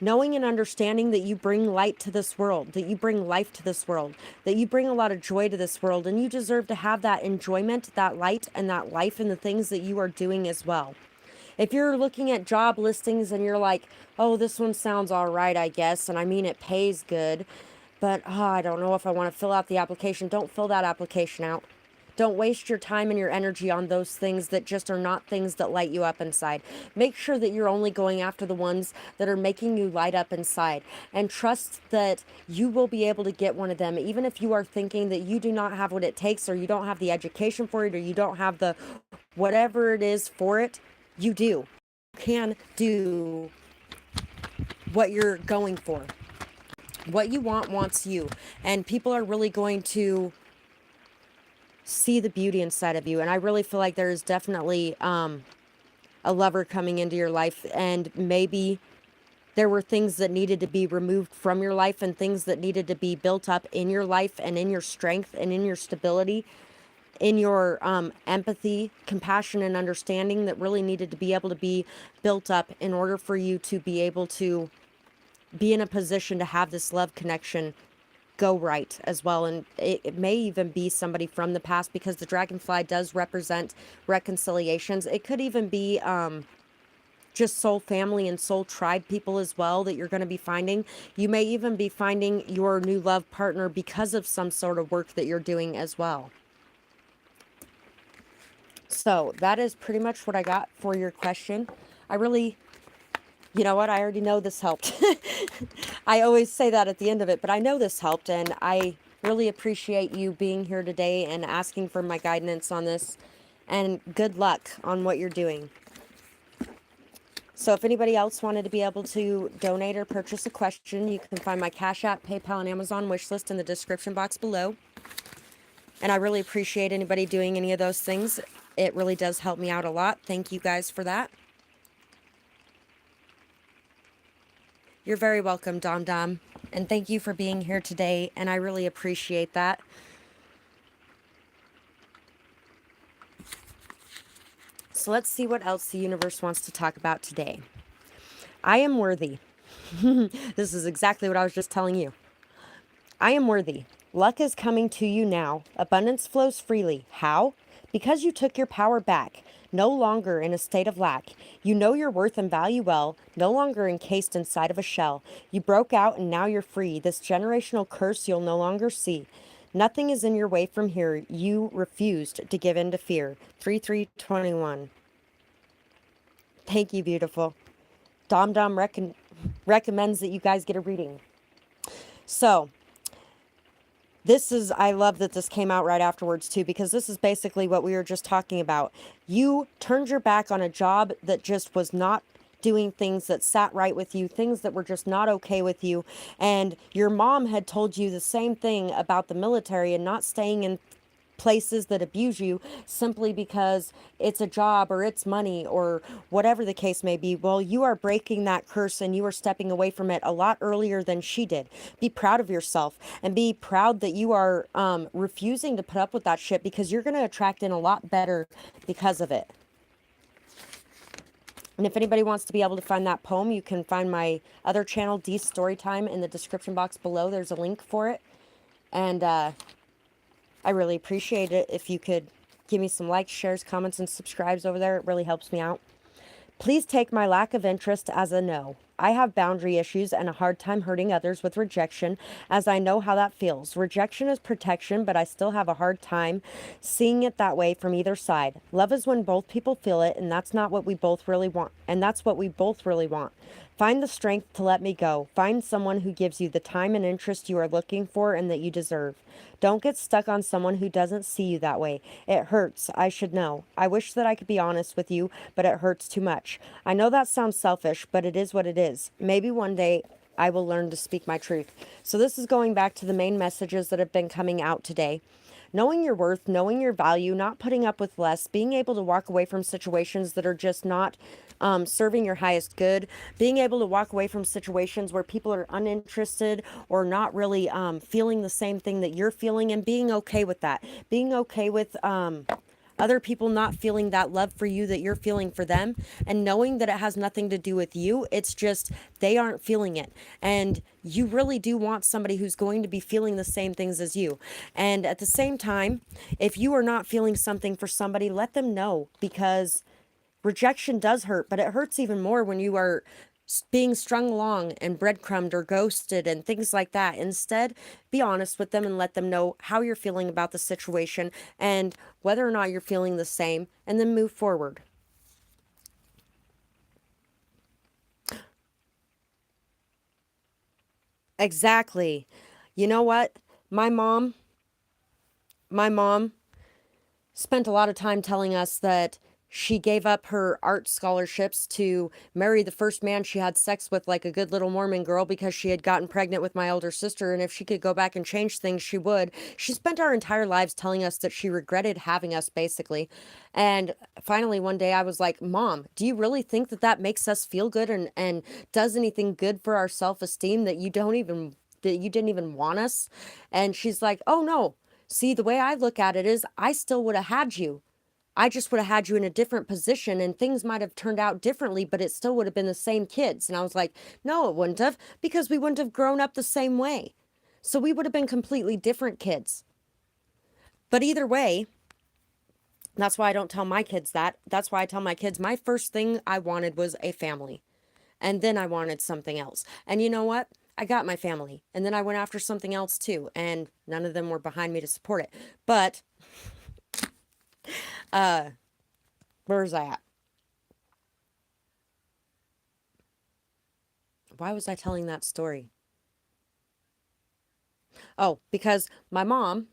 Knowing and understanding that you bring light to this world, that you bring life to this world, that you bring a lot of joy to this world, and you deserve to have that enjoyment, that light, and that life in the things that you are doing as well. If you're looking at job listings and you're like, oh, this one sounds all right, I guess, and I mean, it pays good, but I don't know if I want to fill out the application. Don't fill that application out. Don't waste your time and your energy on those things that just are not things that light you up inside. Make sure that you're only going after the ones that are making you light up inside. And trust that you will be able to get one of them, even if you are thinking that you do not have what it takes, or you don't have the education for it, or you don't have the whatever it is for it. You do. You can do what you're going for. What you want wants you. And people are really going to see the beauty inside of you. And I really feel like there is definitely a lover coming into your life, and maybe there were things that needed to be removed from your life and things that needed to be built up in your life and in your strength and in your stability, in your empathy, compassion, and understanding that really needed to be able to be built up in order for you to be able to be in a position to have this love connection go right as well. And it may even be somebody from the past, because the dragonfly does represent reconciliations. It could even be just soul family and soul tribe people as well that you're going to be finding. You may even be finding your new love partner because of some sort of work that you're doing as well. So that is pretty much what I got for your question. You know what? I already know this helped. I always say that at the end of it, but I know this helped, and I really appreciate you being here today and asking for my guidance on this, and good luck on what you're doing. So if anybody else wanted to be able to donate or purchase a question, you can find my Cash App, PayPal, and Amazon wish list in the description box below. And I really appreciate anybody doing any of those things. It really does help me out a lot. Thank you guys for that. You're very welcome, Dom Dom. And thank you for being here today, and I really appreciate that. So let's see what else the universe wants to talk about today. I am worthy. This is exactly what I was just telling you. I am worthy. Luck is coming to you now. Abundance flows freely. How? Because you took your power back. No longer in a state of lack. You know your worth and value well, no longer encased inside of a shell. You broke out and now you're free. This generational curse you'll no longer see. Nothing is in your way from here. You refused to give in to fear. 3/3/21. Thank you, beautiful. Dom Dom recommends that you guys get a reading. So, I love that this came out right afterwards too, because this is basically what we were just talking about. You turned your back on a job that just was not doing things that sat right with you, things that were just not okay with you. And your mom had told you the same thing about the military and not staying in places that abuse you simply because it's a job or it's money or whatever the case may be. Well, you are breaking that curse and you are stepping away from it a lot earlier than she did. Be proud of yourself and be proud that you are refusing to put up with that shit, because you're going to attract in a lot better because of it. And if anybody wants to be able to find that poem, you can find my other channel, Dee's Storytime, in the description box below. There's a link for it. And I really appreciate it if you could give me some likes, shares, comments, and subscribes over there. It really helps me out. Please take my lack of interest as a no. I have boundary issues and a hard time hurting others with rejection, as I know how that feels. Rejection is protection, but I still have a hard time seeing it that way from either side. Love is when both people feel it, and that's not what we both really want. And that's what we both really want. Find the strength to let me go. Find someone who gives you the time and interest you are looking for and that you deserve. Don't get stuck on someone who doesn't see you that way. It hurts. I should know. I wish that I could be honest with you, but it hurts too much. I know that sounds selfish, but it is what it is. Maybe one day I will learn to speak my truth. So this is going back to the main messages that have been coming out today. Knowing your worth, knowing your value, not putting up with less, being able to walk away from situations that are just not serving your highest good, being able to walk away from situations where people are uninterested or not really feeling the same thing that you're feeling, and being okay with that. Being okay with other people not feeling that love for you that you're feeling for them, and knowing that it has nothing to do with you. It's just they aren't feeling it, and you really do want somebody who's going to be feeling the same things as you. And at the same time, if you are not feeling something for somebody, let them know, because rejection does hurt, but it hurts even more when you are being strung along and breadcrumbed or ghosted and things like that. Instead, be honest with them and let them know how you're feeling about the situation and whether or not you're feeling the same, and then move forward. Exactly. You know what? My mom spent a lot of time telling us that she gave up her art scholarships to marry the first man she had sex with, like a good little Mormon girl, because she had gotten pregnant with my older sister. And if she could go back and change things, she would. She spent our entire lives telling us that she regretted having us, basically. And finally, one day I was like, Mom, do you really think that that makes us feel good and does anything good for our self-esteem, that you didn't even want us? And she's like, oh no. See, the way I look at it is I still would have had you. I just would have had you in a different position and things might have turned out differently, but it still would have been the same kids. And I was like, no, it wouldn't have, because we wouldn't have grown up the same way. So we would have been completely different kids. But either way, that's why I don't tell my kids that. That's why I tell my kids my first thing I wanted was a family. And then I wanted something else. And you know what? I got my family. And then I went after something else too. And none of them were behind me to support it. But where was I at? Why was I telling that story? Oh, because my mom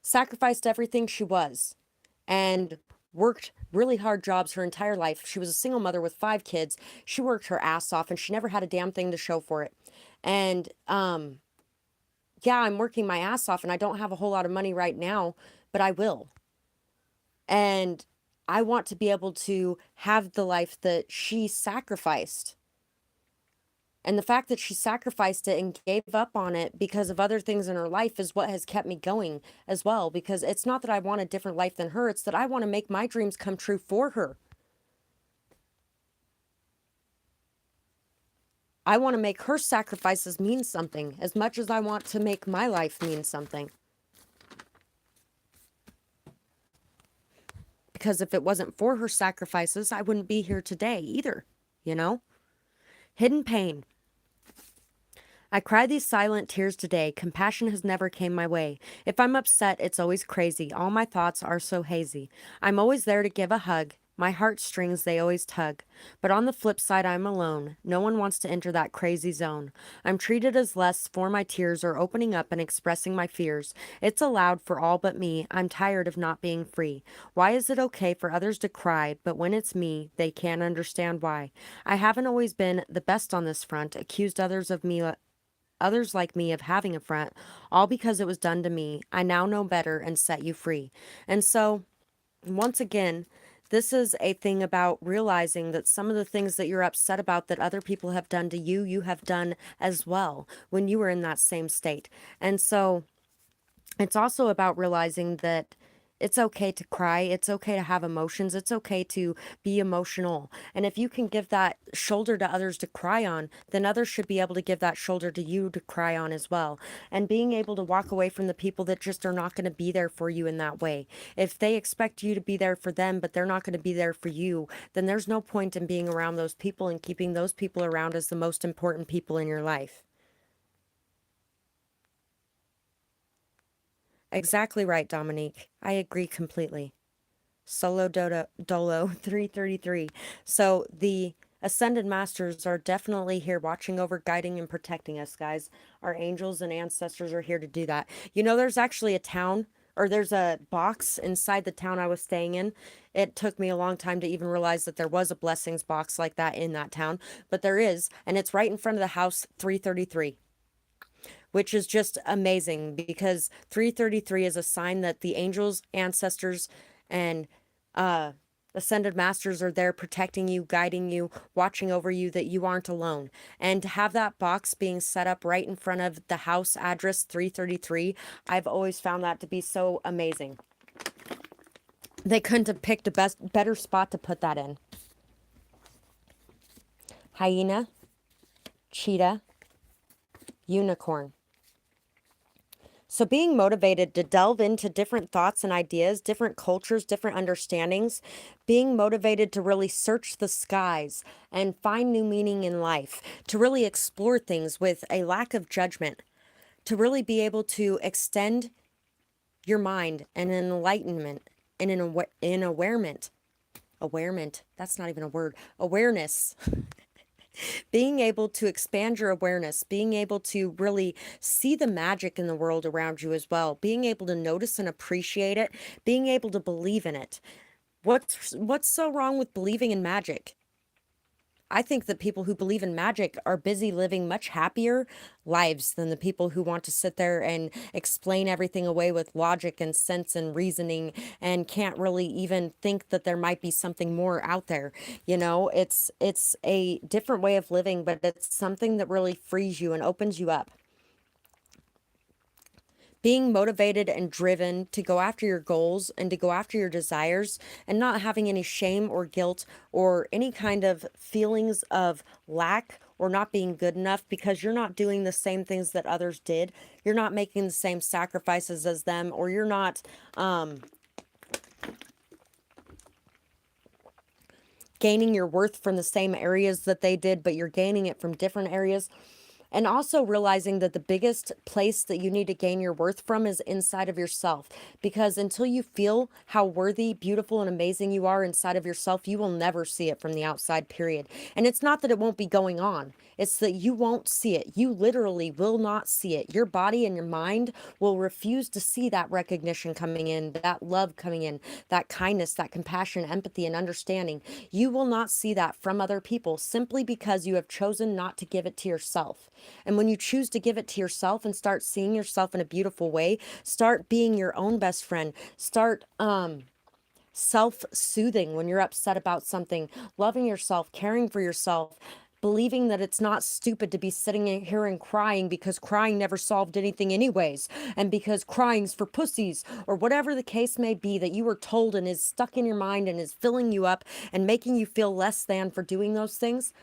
sacrificed everything she was and worked really hard jobs her entire life. She was a single mother with 5 kids. She worked her ass off and she never had a damn thing to show for it. And yeah, I'm working my ass off and I don't have a whole lot of money right now, but I will. And I want to be able to have the life that she sacrificed. And the fact that she sacrificed it and gave up on it because of other things in her life is what has kept me going as well. Because it's not that I want a different life than her. It's that I want to make my dreams come true for her. I want to make her sacrifices mean something as much as I want to make my life mean something. Because if it wasn't for her sacrifices, I wouldn't be here today either, you know? Hidden pain. I cry these silent tears today. Compassion has never came my way. If I'm upset, it's always crazy. All my thoughts are so hazy. I'm always there to give a hug. My heartstrings, they always tug. But on the flip side, I'm alone. No one wants to enter that crazy zone. I'm treated as less for my tears or opening up and expressing my fears. It's allowed for all but me. I'm tired of not being free. Why is it okay for others to cry, but when it's me, they can't understand why? I haven't always been the best on this front, accused others of me others like me of having a front, all because it was done to me. I now know better and set you free. And so, once again, this is a thing about realizing that some of the things that you're upset about that other people have done to you, you have done as well when you were in that same state. And so it's also about realizing that it's okay to cry. It's okay to have emotions. It's okay to be emotional. And if you can give that shoulder to others to cry on, then others should be able to give that shoulder to you to cry on as well. And being able to walk away from the people that just are not going to be there for you in that way. If they expect you to be there for them, but they're not going to be there for you, then there's no point in being around those people and keeping those people around as the most important people in your life. Exactly right, Dominique. I agree completely. Dolo 333. So the Ascended Masters are definitely here watching over, guiding, and protecting us, guys. Our angels and ancestors are here to do that. You know, there's actually a town, or there's a box inside the town I was staying in. It took me a long time to even realize that there was a blessings box like that in that town, but there is, and it's right in front of the house 333, which is just amazing because 333 is a sign that the angels, ancestors, and ascended masters are there protecting you, guiding you, watching over you, that you aren't alone. And to have that box being set up right in front of the house address 333, I've always found that to be so amazing. They couldn't have picked a better spot to put that in. Hyena, cheetah, unicorn. So being motivated to delve into different thoughts and ideas, different cultures, different understandings, being motivated to really search the skies and find new meaning in life, to really explore things with a lack of judgment, to really be able to extend your mind and an enlightenment and an awareness, that's not even a word, awareness. Being able to expand your awareness, being able to really see the magic in the world around you as well, being able to notice and appreciate it, being able to believe in it. What's so wrong with believing in magic? I think that people who believe in magic are busy living much happier lives than the people who want to sit there and explain everything away with logic and sense and reasoning and can't really even think that there might be something more out there. You know, it's a different way of living, but it's something that really frees you and opens you up. Being motivated and driven to go after your goals and to go after your desires and not having any shame or guilt or any kind of feelings of lack or not being good enough because you're not doing the same things that others did. You're not making the same sacrifices as them, or you're not gaining your worth from the same areas that they did, but you're gaining it from different areas. And also realizing that the biggest place that you need to gain your worth from is inside of yourself. Because until you feel how worthy, beautiful, and amazing you are inside of yourself, you will never see it from the outside, period. And it's not that it won't be going on. It's that you won't see it. You literally will not see it. Your body and your mind will refuse to see that recognition coming in, that love coming in, that kindness, that compassion, empathy, and understanding. You will not see that from other people simply because you have chosen not to give it to yourself. And when you choose to give it to yourself and start seeing yourself in a beautiful way, start being your own best friend, start self-soothing when you're upset about something, loving yourself, caring for yourself, believing that it's not stupid to be sitting here and crying because crying never solved anything anyways, and because crying's for pussies, or whatever the case may be that you were told and is stuck in your mind and is filling you up and making you feel less than for doing those things.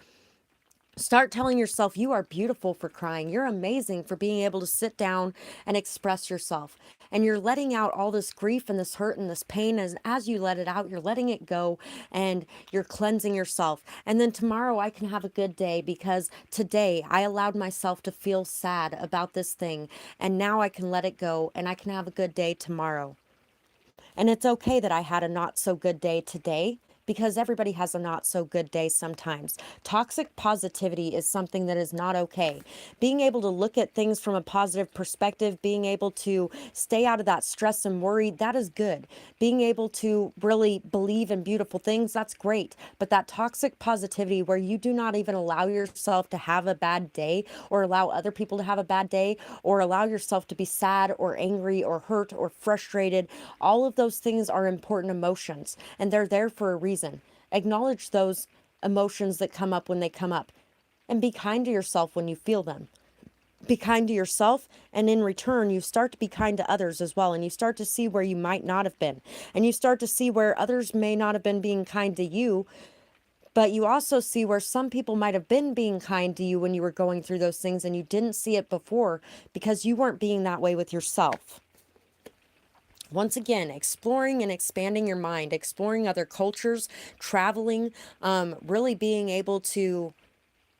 Start telling yourself you are beautiful for crying. You're amazing for being able to sit down and express yourself. And you're letting out all this grief and this hurt and this pain. And as you let it out, you're letting it go and you're cleansing yourself. And then tomorrow I can have a good day because today I allowed myself to feel sad about this thing. And now I can let it go and I can have a good day tomorrow. And it's okay that I had a not so good day today, because everybody has a not so good day sometimes. Toxic positivity is something that is not okay. Being able to look at things from a positive perspective, being able to stay out of that stress and worry, that is good. Being able to really believe in beautiful things, that's great. But that toxic positivity where you do not even allow yourself to have a bad day, or allow other people to have a bad day, or allow yourself to be sad or angry or hurt or frustrated, all of those things are important emotions, and they're there for a reason. Acknowledge those emotions that come up when they come up, and be kind to yourself when you feel them. Be kind to yourself, and in return you start to be kind to others as well, and you start to see where you might not have been, and you start to see where others may not have been being kind to you, but you also see where some people might have been being kind to you when you were going through those things, and you didn't see it before because you weren't being that way with yourself. Once again, exploring and expanding your mind, exploring other cultures, traveling, really being able to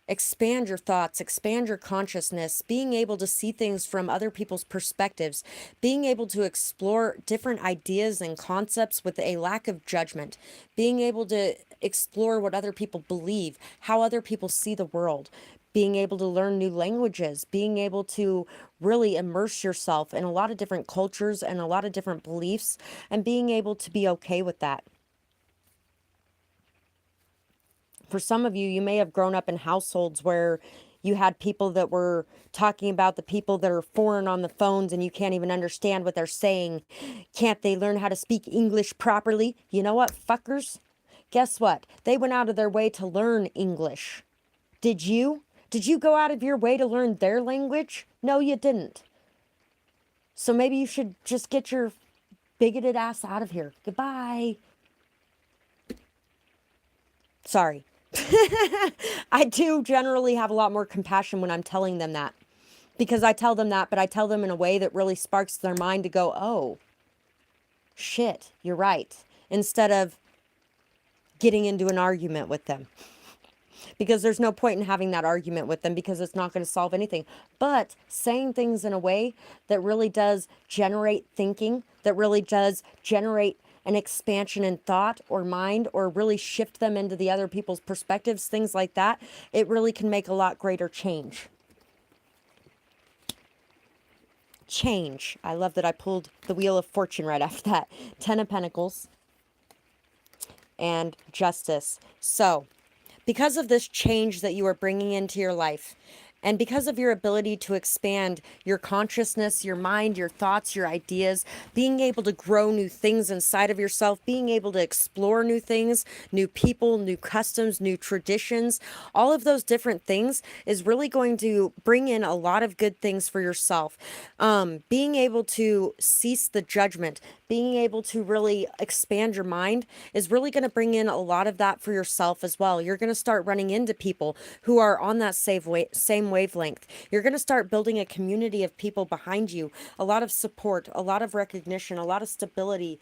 expand your thoughts, expand your consciousness, being able to see things from other people's perspectives, being able to explore different ideas and concepts with a lack of judgment, being able to explore what other people believe, how other people see the world, being able to learn new languages, being able to really immerse yourself in a lot of different cultures and a lot of different beliefs, and being able to be okay with that. For some of you, you may have grown up in households where you had people that were talking about the people that are foreign on the phones and you can't even understand what they're saying. Can't they learn how to speak English properly? You know what, fuckers? Guess what? They went out of their way to learn English. Did you? Did you go out of your way to learn their language? No, you didn't. So maybe you should just get your bigoted ass out of here. Goodbye. Sorry. I do generally have a lot more compassion when I'm telling them that, because I tell them that, but I tell them in a way that really sparks their mind to go, oh, shit, you're right. Instead of getting into an argument with them. Because there's no point in having that argument with them, because it's not going to solve anything. But saying things in a way that really does generate thinking, that really does generate an expansion in thought or mind, or really shift them into the other people's perspectives, things like that, it really can make a lot greater change. Change. I love that I pulled the Wheel of Fortune right after that. 10 of Pentacles and Justice. So, because of this change that you are bringing into your life, and because of your ability to expand your consciousness, your mind, your thoughts, your ideas, being able to grow new things inside of yourself, being able to explore new things, new people, new customs, new traditions, all of those different things is really going to bring in a lot of good things for yourself. Being able to cease the judgment, being able to really expand your mind is really going to bring in a lot of that for yourself as well. You're going to start running into people who are on that same wavelength. You're going to start building a community of people behind you, a lot of support, a lot of recognition, a lot of stability,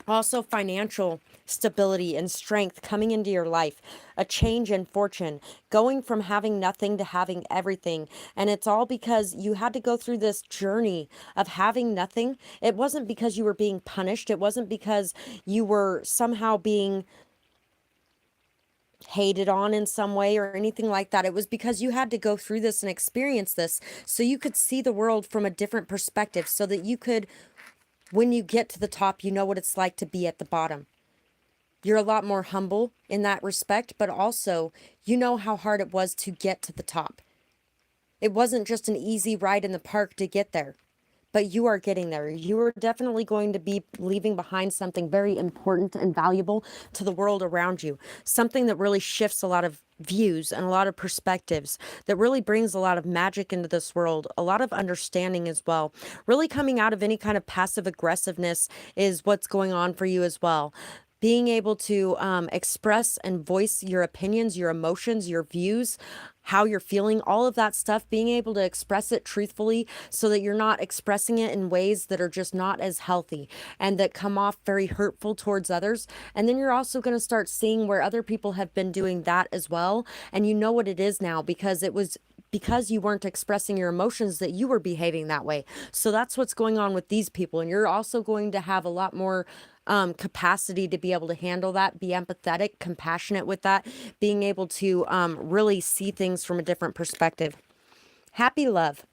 also financial stability and strength coming into your life, a change in fortune, going from having nothing to having everything. And it's all because you had to go through this journey of having nothing. It wasn't because you were being punished. It wasn't because you were somehow being hated on in some way or anything like that. It was because you had to go through this and experience this so you could see the world from a different perspective, so that you could, when you get to the top, you know what it's like to be at the bottom. You're a lot more humble in that respect, but also you know how hard it was to get to the top. It wasn't just an easy ride in the park to get there, but you are getting there. You are definitely going to be leaving behind something very important and valuable to the world around you. Something that really shifts a lot of views and a lot of perspectives, that really brings a lot of magic into this world, a lot of understanding as well. Really coming out of any kind of passive aggressiveness is what's going on for you as well. Being able to express and voice your opinions, your emotions, your views, how you're feeling, all of that stuff, being able to express it truthfully so that you're not expressing it in ways that are just not as healthy and that come off very hurtful towards others. And then you're also going to start seeing where other people have been doing that as well. And you know what it is now, because it was because you weren't expressing your emotions that you were behaving that way. So that's what's going on with these people. And you're also going to have a lot more capacity to be able to handle that, be empathetic, compassionate with that, being able to really see things from a different perspective. Happy love.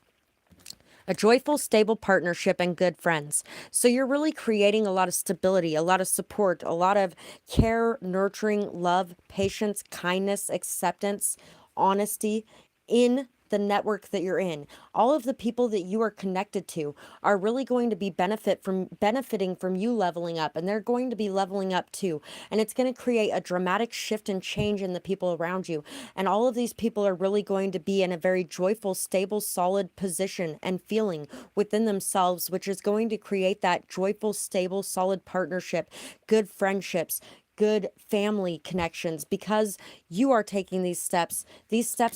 A joyful, stable partnership and good friends. So you're really creating a lot of stability, a lot of support, a lot of care, nurturing, love, patience, kindness, acceptance, honesty in the network that you're in. All of the people that you are connected to are really going to be benefiting from you leveling up, and they're going to be leveling up too. And it's going to create a dramatic shift and change in the people around you. And all of these people are really going to be in a very joyful, stable, solid position and feeling within themselves, which is going to create that joyful, stable, solid partnership, good friendships, good family connections. Because you are taking these steps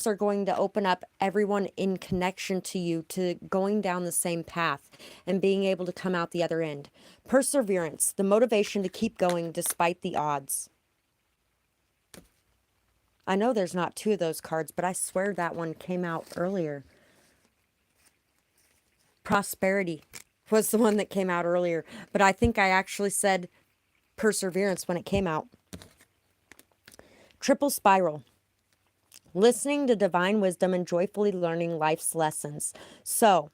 are going to open up everyone in connection to you to going down the same path and being able to come out the other end. Perseverance, the motivation to keep going despite the odds. I know there's not two of those cards, but I swear that one came out earlier. Prosperity was the one that came out earlier, but I think I actually said perseverance when it came out. Triple spiral. Listening to divine wisdom and joyfully learning life's lessons. So,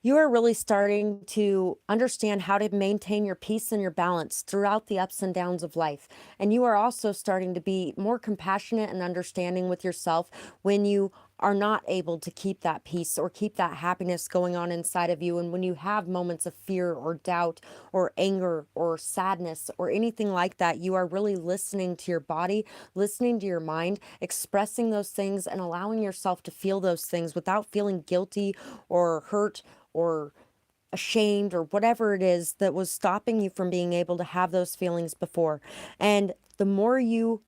you are really starting to understand how to maintain your peace and your balance throughout the ups and downs of life. And you are also starting to be more compassionate and understanding with yourself when you are not able to keep that peace or keep that happiness going on inside of you. And when you have moments of fear or doubt or anger or sadness or anything like that, you are really listening to your body, listening to your mind, expressing those things and allowing yourself to feel those things without feeling guilty or hurt or ashamed or whatever it is that was stopping you from being able to have those feelings before. And the more you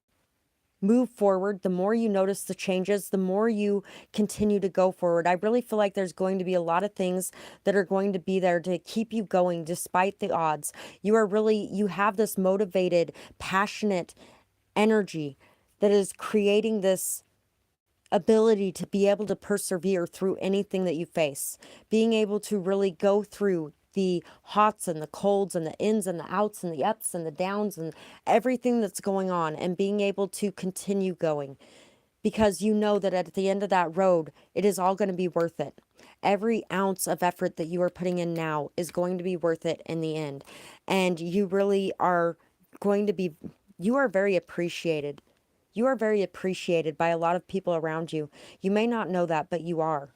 move forward, the more you notice the changes, the more you continue to go forward. I really feel like there's going to be a lot of things that are going to be there to keep you going despite the odds. You have this motivated, passionate energy that is creating this ability to be able to persevere through anything that you face, being able to really go through the hots and the colds and the ins and the outs and the ups and the downs and everything that's going on, and being able to continue going because you know that at the end of that road, it is all going to be worth it. Every ounce of effort that you are putting in now is going to be worth it in the end. And you really are you are very appreciated. You are very appreciated by a lot of people around you. You may not know that, but you are.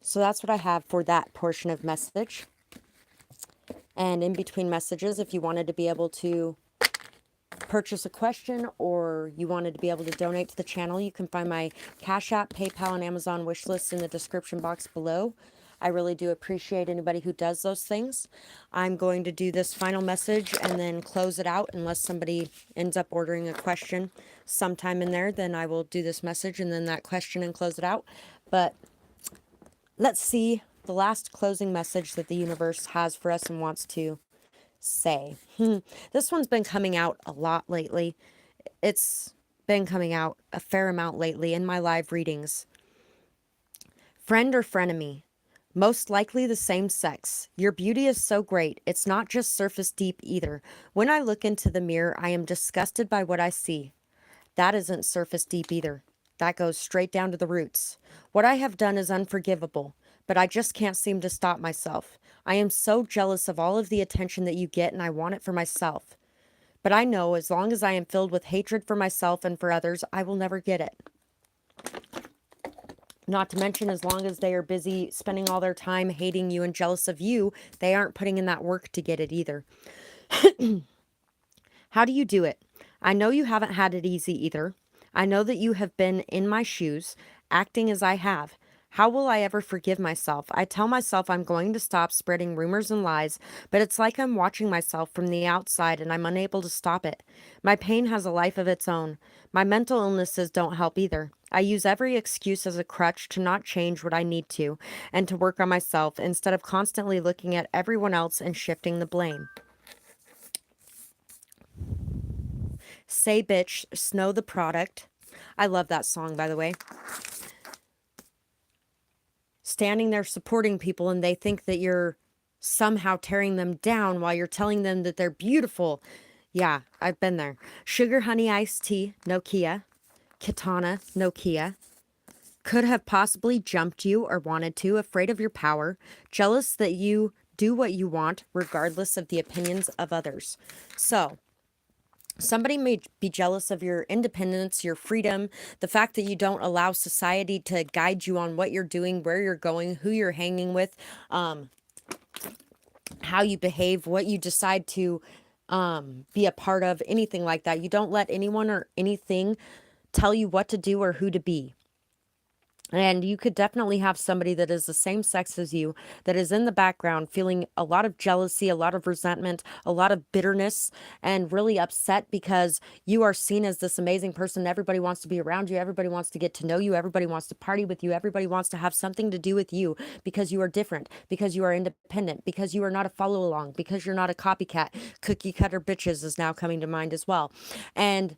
So that's what I have for that portion of message. And in between messages, if you wanted to be able to purchase a question or you wanted to be able to donate to the channel, you can find my Cash App, PayPal, and Amazon wish lists in the description box below. I really do appreciate anybody who does those things. I'm going to do this final message and then close it out unless somebody ends up ordering a question sometime in there. Then I will do this message and then that question and close it out. But let's see the last closing message that the universe has for us and wants to say. This one's been coming out a lot lately. It's been coming out a fair amount lately in my live readings. Friend or frenemy? Most likely the same sex. Your beauty is so great. It's not just surface deep either. When I look into the mirror, I am disgusted by what I see. That isn't surface deep either. That goes straight down to the roots. What I have done is unforgivable, but I just can't seem to stop myself. I am so jealous of all of the attention that you get, and I want it for myself. But I know as long as I am filled with hatred for myself and for others, I will never get it. Not to mention, as long as they are busy spending all their time hating you and jealous of you, they aren't putting in that work to get it either. How do you do it? I know you haven't had it easy either. I know that you have been in my shoes, acting as I have. How will I ever forgive myself? I tell myself I'm going to stop spreading rumors and lies, but it's like I'm watching myself from the outside and I'm unable to stop it. My pain has a life of its own. My mental illnesses don't help either. I use every excuse as a crutch to not change what I need to and to work on myself instead of constantly looking at everyone else and shifting the blame. Say bitch, snow the product. I love that song, by the way. Standing there supporting people and they think that you're somehow tearing them down while you're telling them that they're beautiful. Yeah, I've been there. Sugar honey iced tea, no Kia. Katana, no Kia. Could have possibly jumped you or wanted to, afraid of your power, jealous that you do what you want, regardless of the opinions of others. So, somebody may be jealous of your independence, your freedom, the fact that you don't allow society to guide you on what you're doing, where you're going, who you're hanging with, how you behave, what you decide to be a part of, anything like that. You don't let anyone or anything tell you what to do or who to be. And you could definitely have somebody that is the same sex as you that is in the background feeling a lot of jealousy, a lot of resentment, a lot of bitterness, and really upset because you are seen as this amazing person. Everybody wants to be around you. Everybody wants to get to know you. Everybody wants to party with you. Everybody wants to have something to do with you because you are different, because you are independent, because you are not a follow along, because you're not a copycat. Cookie cutter bitches is now coming to mind as well. And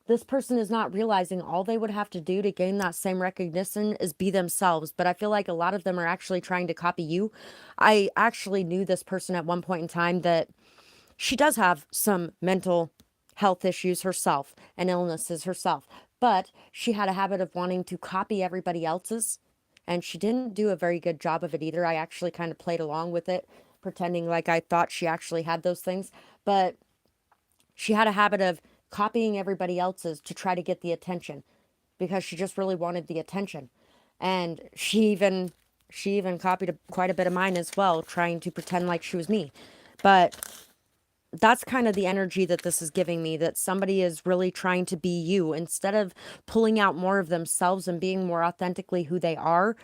this person is not realizing all they would have to do to gain that same recognition is be themselves. But I feel like a lot of them are actually trying to copy you. I actually knew this person at one point in time that she does have some mental health issues herself and illnesses herself, but she had a habit of wanting to copy everybody else's. And she didn't do a very good job of it either. I actually kind of played along with it, pretending like I thought she actually had those things. But she had a habit of copying everybody else's to try to get the attention because she just really wanted the attention. And she even copied quite a bit of mine as well, trying to pretend like she was me. But that's kind of the energy that this is giving me, that somebody is really trying to be you instead of pulling out more of themselves and being more authentically who they are.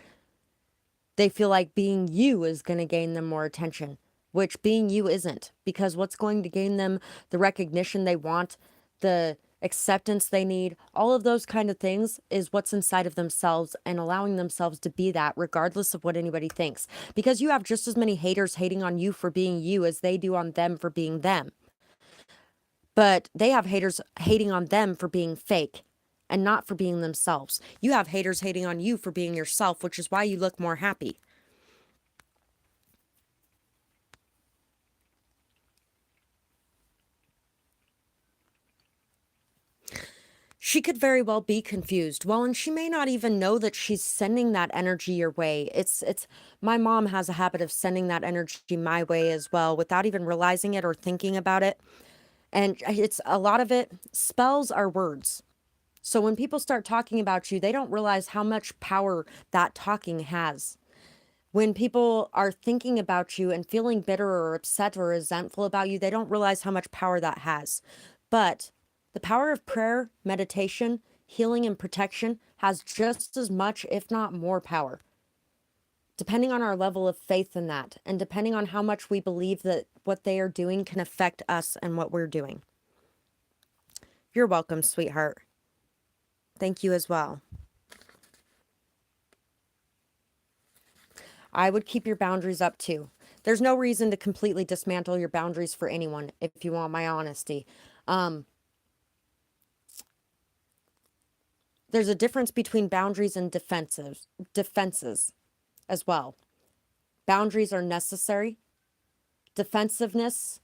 They feel like being you is going to gain them more attention, which being you isn't, because what's going to gain them the recognition they want, the acceptance they need, all of those kind of things is what's inside of themselves and allowing themselves to be that regardless of what anybody thinks. Because you have just as many haters hating on you for being you as they do on them for being them. But they have haters hating on them for being fake and not for being themselves. You have haters hating on you for being yourself, which is why you look more happy. She could very well be confused. Well, and she may not even know that she's sending that energy your way. It's my mom has a habit of sending that energy my way as well without even realizing it or thinking about it. And it's a lot of it, spells are words. So when people start talking about you, they don't realize how much power that talking has. When people are thinking about you and feeling bitter or upset or resentful about you, they don't realize how much power that has. But the power of prayer, meditation, healing, and protection has just as much, if not more power, depending on our level of faith in that, and depending on how much we believe that what they are doing can affect us and what we're doing. You're welcome, sweetheart. Thank you as well. I would keep your boundaries up too. There's no reason to completely dismantle your boundaries for anyone, if you want my honesty. There's a difference between boundaries and defenses as well. Boundaries are necessary. Defensiveness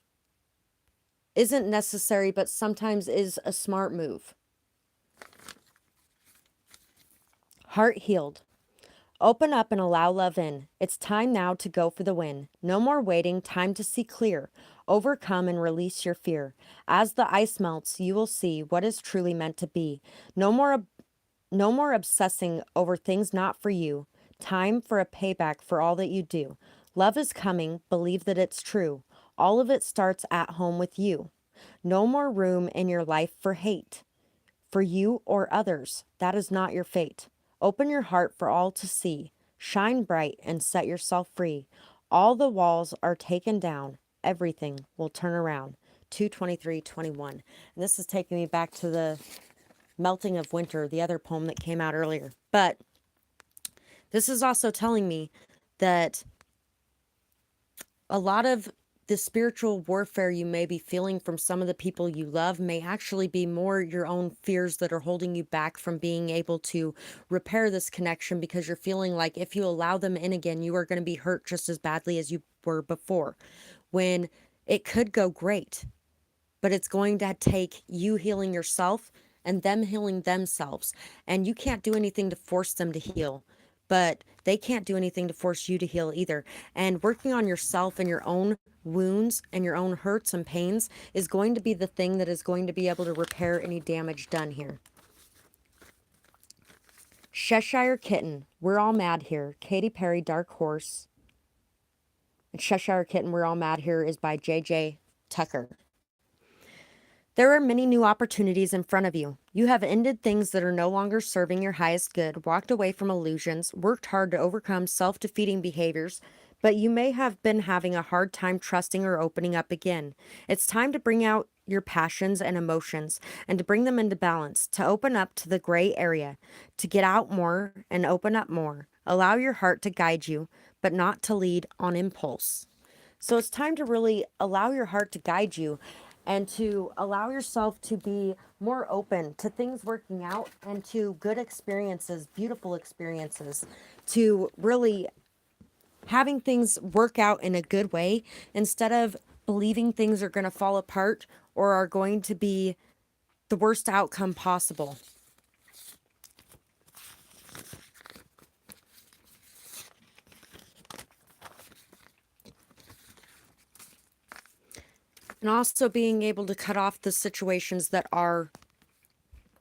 isn't necessary, but sometimes is a smart move. Heart healed. Open up and allow love in. It's time now to go for the win. No more waiting, time to see clear. Overcome and release your fear. As the ice melts, you will see what is truly meant to be. No more obsessing over things not for you. Time for a payback for all that you do. Love is coming. Believe that it's true. All of it starts at home with you. No more room in your life for hate, for you or others. That is not your fate. Open your heart for all to see. Shine bright and set yourself free. All the walls are taken down. Everything will turn around. 2/23/21. And this is taking me back to the Melting of Winter, the other poem that came out earlier. But this is also telling me that a lot of the spiritual warfare you may be feeling from some of the people you love may actually be more your own fears that are holding you back from being able to repair this connection, because you're feeling like if you allow them in again, you are going to be hurt just as badly as you were before. When it could go great, but it's going to take you healing yourself and them healing themselves. And you can't do anything to force them to heal, but they can't do anything to force you to heal either. And working on yourself and your own wounds and your own hurts and pains is going to be the thing that is going to be able to repair any damage done here. Cheshire Kitten, We're All Mad Here, Katy Perry, Dark Horse. And Cheshire Kitten, We're All Mad Here is by J.J. Tucker. There are many new opportunities in front of you. You have ended things that are no longer serving your highest good, walked away from illusions, worked hard to overcome self-defeating behaviors, but you may have been having a hard time trusting or opening up again. It's time to bring out your passions and emotions and to bring them into balance, to open up to the gray area, to get out more and open up more. Allow your heart to guide you, but not to lead on impulse. So it's time to really allow your heart to guide you and to allow yourself to be more open to things working out and to good experiences, beautiful experiences, to really having things work out in a good way instead of believing things are going to fall apart or are going to be the worst outcome possible. And also being able to cut off the situations that are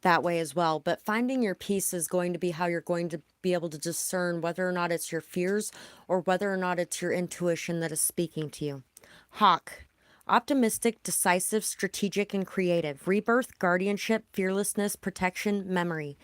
that way as well. But finding your peace is going to be how you're going to be able to discern whether or not it's your fears or whether or not it's your intuition that is speaking to you. Hawk, optimistic, decisive, strategic, and creative. Rebirth, guardianship, fearlessness, protection, memory.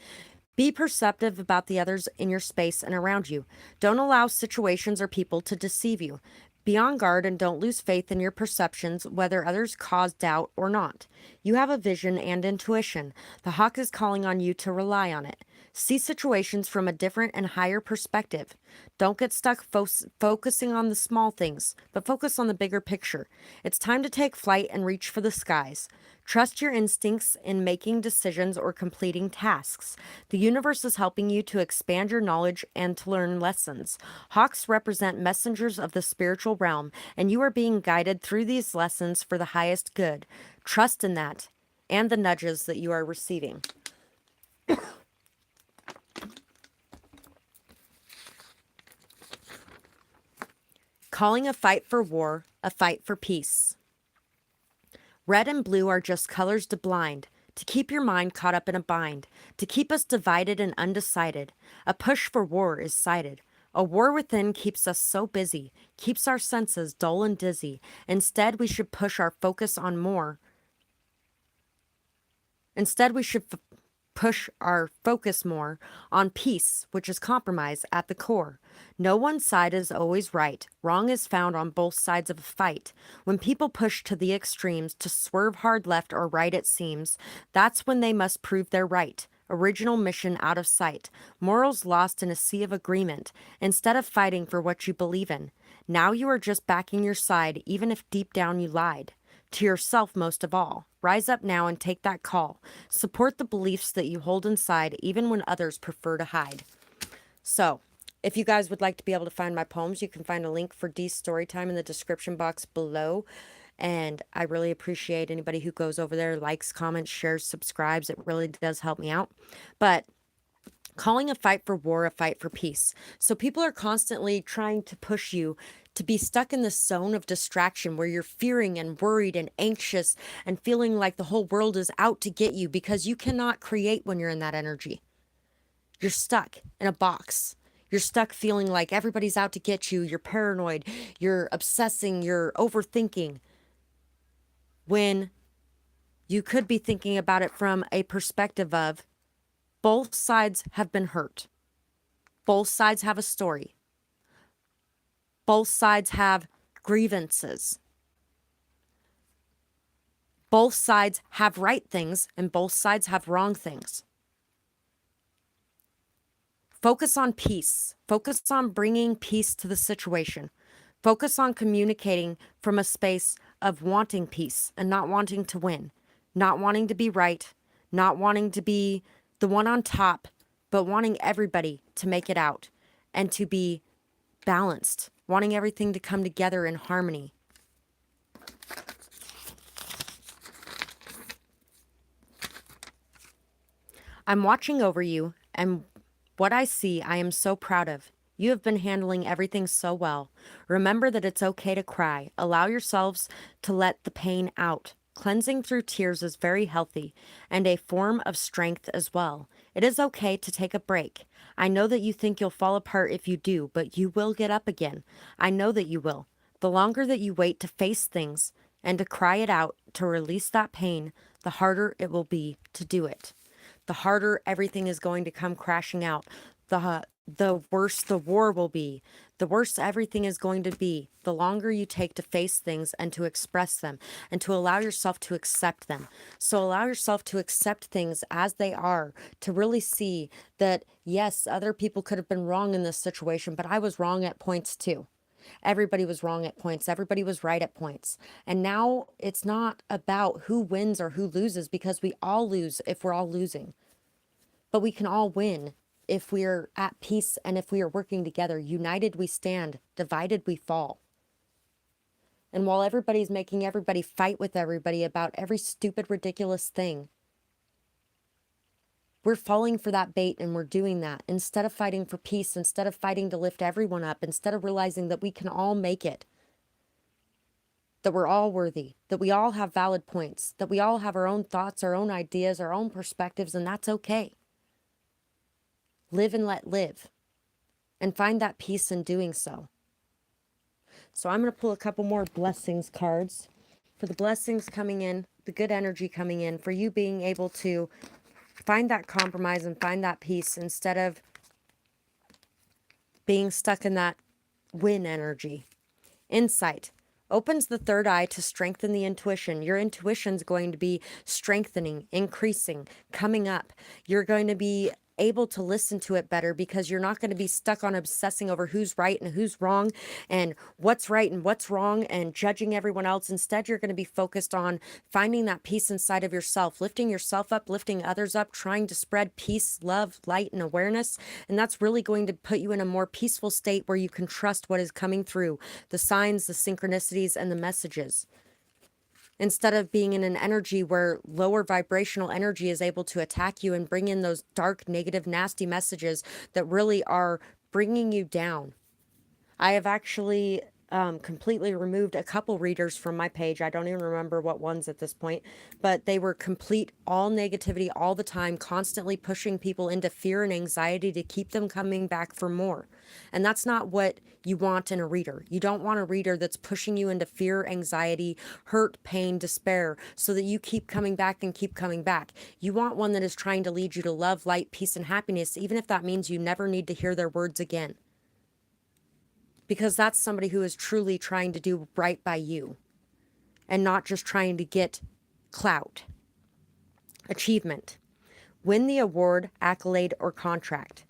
Be perceptive about the others in your space and around you. Don't allow situations or people to deceive you. Be on guard and don't lose faith in your perceptions, whether others cause doubt or not. You have a vision and intuition. The hawk is calling on you to rely on it. See situations from a different and higher perspective. Don't get stuck focusing on the small things, but focus on the bigger picture. It's time to take flight and reach for the skies. Trust your instincts in making decisions or completing tasks. The universe is helping you to expand your knowledge and to learn lessons. Hawks represent messengers of the spiritual realm, and you are being guided through these lessons for the highest good. Trust in that and the nudges that you are receiving. Calling a fight for war, a fight for peace. Red and blue are just colors to blind, to keep your mind caught up in a bind, to keep us divided and undecided. A push for war is sighted. A war within keeps us so busy, keeps our senses dull and dizzy. Instead, we should push our focus on more. Instead, we should push our focus more on peace, which is compromise at the core. No one side is always right. Wrong is found on both sides of a fight. When people push to the extremes, to swerve hard left or right it seems, that's when they must prove they're right. Original mission out of sight. Morals lost in a sea of agreement, instead of fighting for what you believe in. Now you are just backing your side, even if deep down you lied. To yourself most of all. Rise up now and take that call. Support the beliefs that you hold inside, even when others prefer to hide. So, if you guys would like to be able to find my poems, you can find a link for Dee's Storytime in the description box below. And I really appreciate anybody who goes over there, likes, comments, shares, subscribes. It really does help me out. But calling a fight for war, a fight for peace. So people are constantly trying to push you to be stuck in the zone of distraction where you're fearing and worried and anxious and feeling like the whole world is out to get you, because you cannot create when you're in that energy. You're stuck in a box. You're stuck feeling like everybody's out to get you. You're paranoid. You're obsessing. You're overthinking. When you could be thinking about it from a perspective of both sides have been hurt. Both sides have a story. Both sides have grievances. Both sides have right things and both sides have wrong things. Focus on peace. Focus on bringing peace to the situation. Focus on communicating from a space of wanting peace and not wanting to win, not wanting to be right, not wanting to be the one on top, but wanting everybody to make it out and to be balanced, wanting everything to come together in harmony. I'm watching over you, and what I see, I am so proud of. You have been handling everything so well. Remember that it's okay to cry. Allow yourselves to let the pain out. Cleansing through tears is very healthy and a form of strength as well. It is okay to take a break. I know that you think you'll fall apart if you do, but you will get up again. I know that you will. The longer that you wait to face things and to cry it out, to release that pain, the harder it will be to do it. The harder everything is going to come crashing out. The worse the war will be. The worse everything is going to be. The longer you take to face things and to express them and to allow yourself to accept them. So allow yourself to accept things as they are, to really see that, yes, other people could have been wrong in this situation, but I was wrong at points too. Everybody was wrong at points. Everybody was right at points. And now it's not about who wins or who loses, because we all lose if we're all losing. But we can all win if we're at peace and if we are working together. United we stand, divided we fall. And while everybody's making everybody fight with everybody about every stupid, ridiculous thing, we're falling for that bait, and we're doing that. Instead of fighting for peace, instead of fighting to lift everyone up, instead of realizing that we can all make it, that we're all worthy, that we all have valid points, that we all have our own thoughts, our own ideas, our own perspectives, and that's okay. Live and let live, and find that peace in doing so. So I'm going to pull a couple more blessings cards for the blessings coming in, the good energy coming in, for you being able to find that compromise and find that peace instead of being stuck in that win energy. Insight opens the third eye to strengthen the intuition. Your intuition's going to be strengthening, increasing, coming up. You're going to be able to listen to it better, because you're not going to be stuck on obsessing over who's right and who's wrong and what's right and what's wrong and judging everyone else. Instead, you're going to be focused on finding that peace inside of yourself, lifting yourself up, lifting others up, trying to spread peace, love, light, and awareness. And that's really going to put you in a more peaceful state where you can trust what is coming through, the signs, the synchronicities, and the messages, instead of being in an energy where lower vibrational energy is able to attack you and bring in those dark, negative, nasty messages that really are bringing you down. I have actually completely removed a couple readers from my page. I don't even remember what ones at this point, but they were complete all negativity all the time, constantly pushing people into fear and anxiety to keep them coming back for more. And that's not what you want in a reader. You don't want a reader that's pushing you into fear, anxiety, hurt, pain, despair, so that you keep coming back and keep coming back. You want one that is trying to lead you to love, light, peace, and happiness, even if that means you never need to hear their words again. Because that's somebody who is truly trying to do right by you and not just trying to get clout. Achievement. Win the award, accolade, or contract.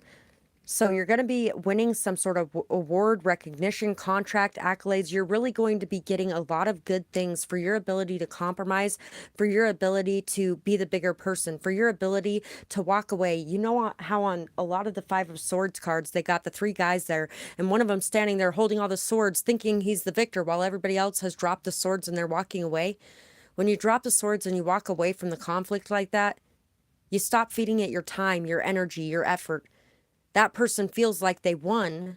So you're going to be winning some sort of award, recognition, contract, accolades. You're really going to be getting a lot of good things for your ability to compromise, for your ability to be the bigger person, for your ability to walk away. You know how on a lot of the Five of Swords cards, they got the three guys there, and one of them standing there holding all the swords, thinking he's the victor, while everybody else has dropped the swords and they're walking away. When you drop the swords and you walk away from the conflict like that, you stop feeding it your time, your energy, your effort. That person feels like they won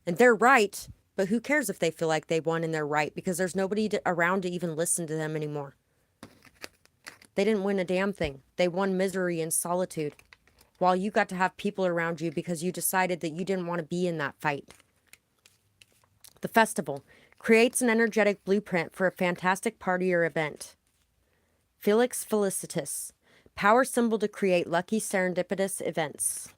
and they're right, but who cares if they feel like they won and they're right, because there's nobody around to even listen to them anymore. They didn't win a damn thing. They won misery and solitude, while you got to have people around you because you decided that you didn't want to be in that fight. The festival creates an energetic blueprint for a fantastic party or event. Felix Felicitas, power symbol to create lucky serendipitous events.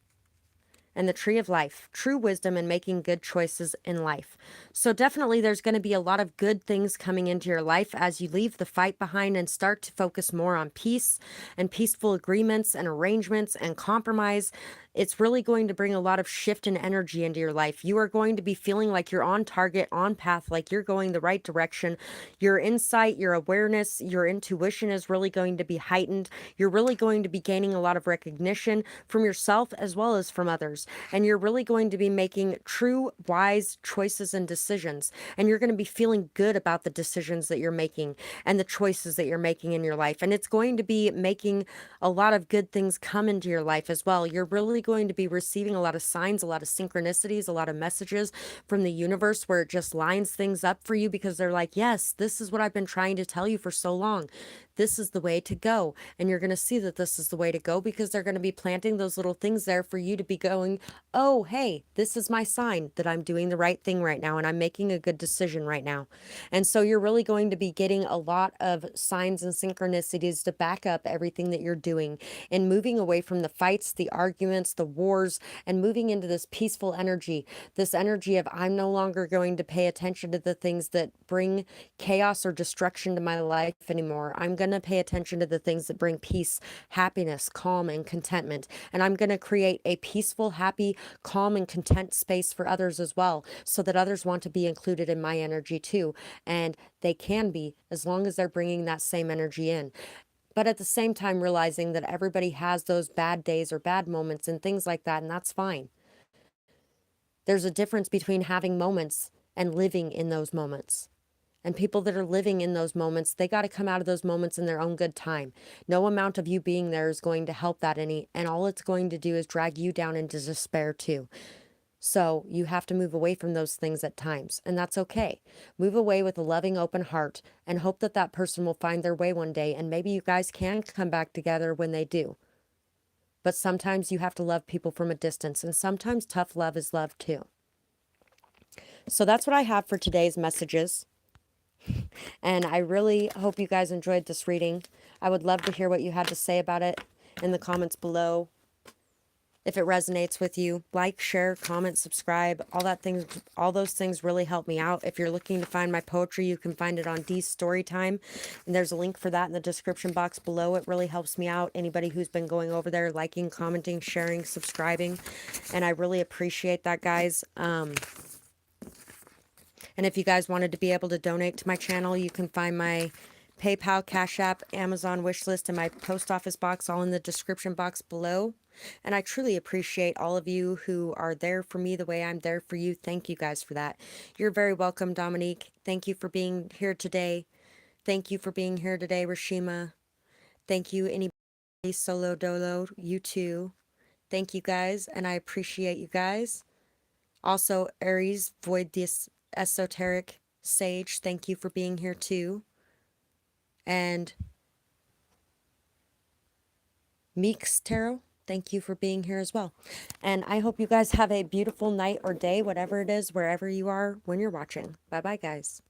And the Tree of Life, true wisdom in making good choices in life. So definitely there's going to be a lot of good things coming into your life as you leave the fight behind and start to focus more on peace and peaceful agreements and arrangements and compromise. It's really going to bring a lot of shift in energy into your life. You are going to be feeling like you're on target, on path, like you're going the right direction. Your insight, your awareness, your intuition is really going to be heightened. You're really going to be gaining a lot of recognition from yourself as well as from others. And you're really going to be making true, wise choices and decisions. And you're going to be feeling good about the decisions that you're making and the choices that you're making in your life. And it's going to be making a lot of good things come into your life as well. You're really going to be receiving a lot of signs, a lot of synchronicities, a lot of messages from the universe where it just lines things up for you because they're like, yes, this is what I've been trying to tell you for so long. This is the way to go. And you're going to see that this is the way to go because they're going to be planting those little things there for you to be going, oh, hey, this is my sign that I'm doing the right thing right now and I'm making a good decision right now. And so you're really going to be getting a lot of signs and synchronicities to back up everything that you're doing and moving away from the fights, the arguments, the wars, and moving into this peaceful energy, this energy of I'm no longer going to pay attention to the things that bring chaos or destruction to my life anymore. I'm going to pay attention to the things that bring peace, happiness, calm, and contentment. And I'm going to create a peaceful, happy, calm, and content space for others as well, so that others want to be included in my energy too. And they can be, as long as they're bringing that same energy in. But at the same time, realizing that everybody has those bad days or bad moments and things like that, and that's fine. There's a difference between having moments and living in those moments. And people that are living in those moments, they got to come out of those moments in their own good time. No amount of you being there is going to help that any, and all it's going to do is drag you down into despair too. So you have to move away from those things at times, and that's okay. Move away with a loving, open heart and hope that that person will find their way one day, and maybe you guys can come back together when they do. But sometimes you have to love people from a distance, and sometimes tough love is love too. So that's what I have for today's messages. And I really hope you guys enjoyed this reading. I would love to hear what you had to say about it in the comments below. If it resonates with you, like, share, comment, subscribe, all those things really help me out. If you're looking to find my poetry, you can find it on Dee's StoryTime. And there's a link for that in the description box below. It really helps me out. Anybody who's been going over there, liking, commenting, sharing, subscribing. And I really appreciate that, guys. And if you guys wanted to be able to donate to my channel, you can find my PayPal, Cash App, Amazon wish list, and my post office box all in the description box below. And I truly appreciate all of you who are there for me the way I'm there for you. Thank you guys for that. You're very welcome, Dominique. Thank you for being here today. Thank you for being here today, Rashima. Thank you, anybody, Solo Dolo, you too. Thank you guys, and I appreciate you guys. Also, Aries, Void this Esoteric Sage, thank you for being here too. And Meeks Tarot, thank you for being here as well. And I hope you guys have a beautiful night or day, whatever it is, wherever you are when you're watching. Bye-bye, guys.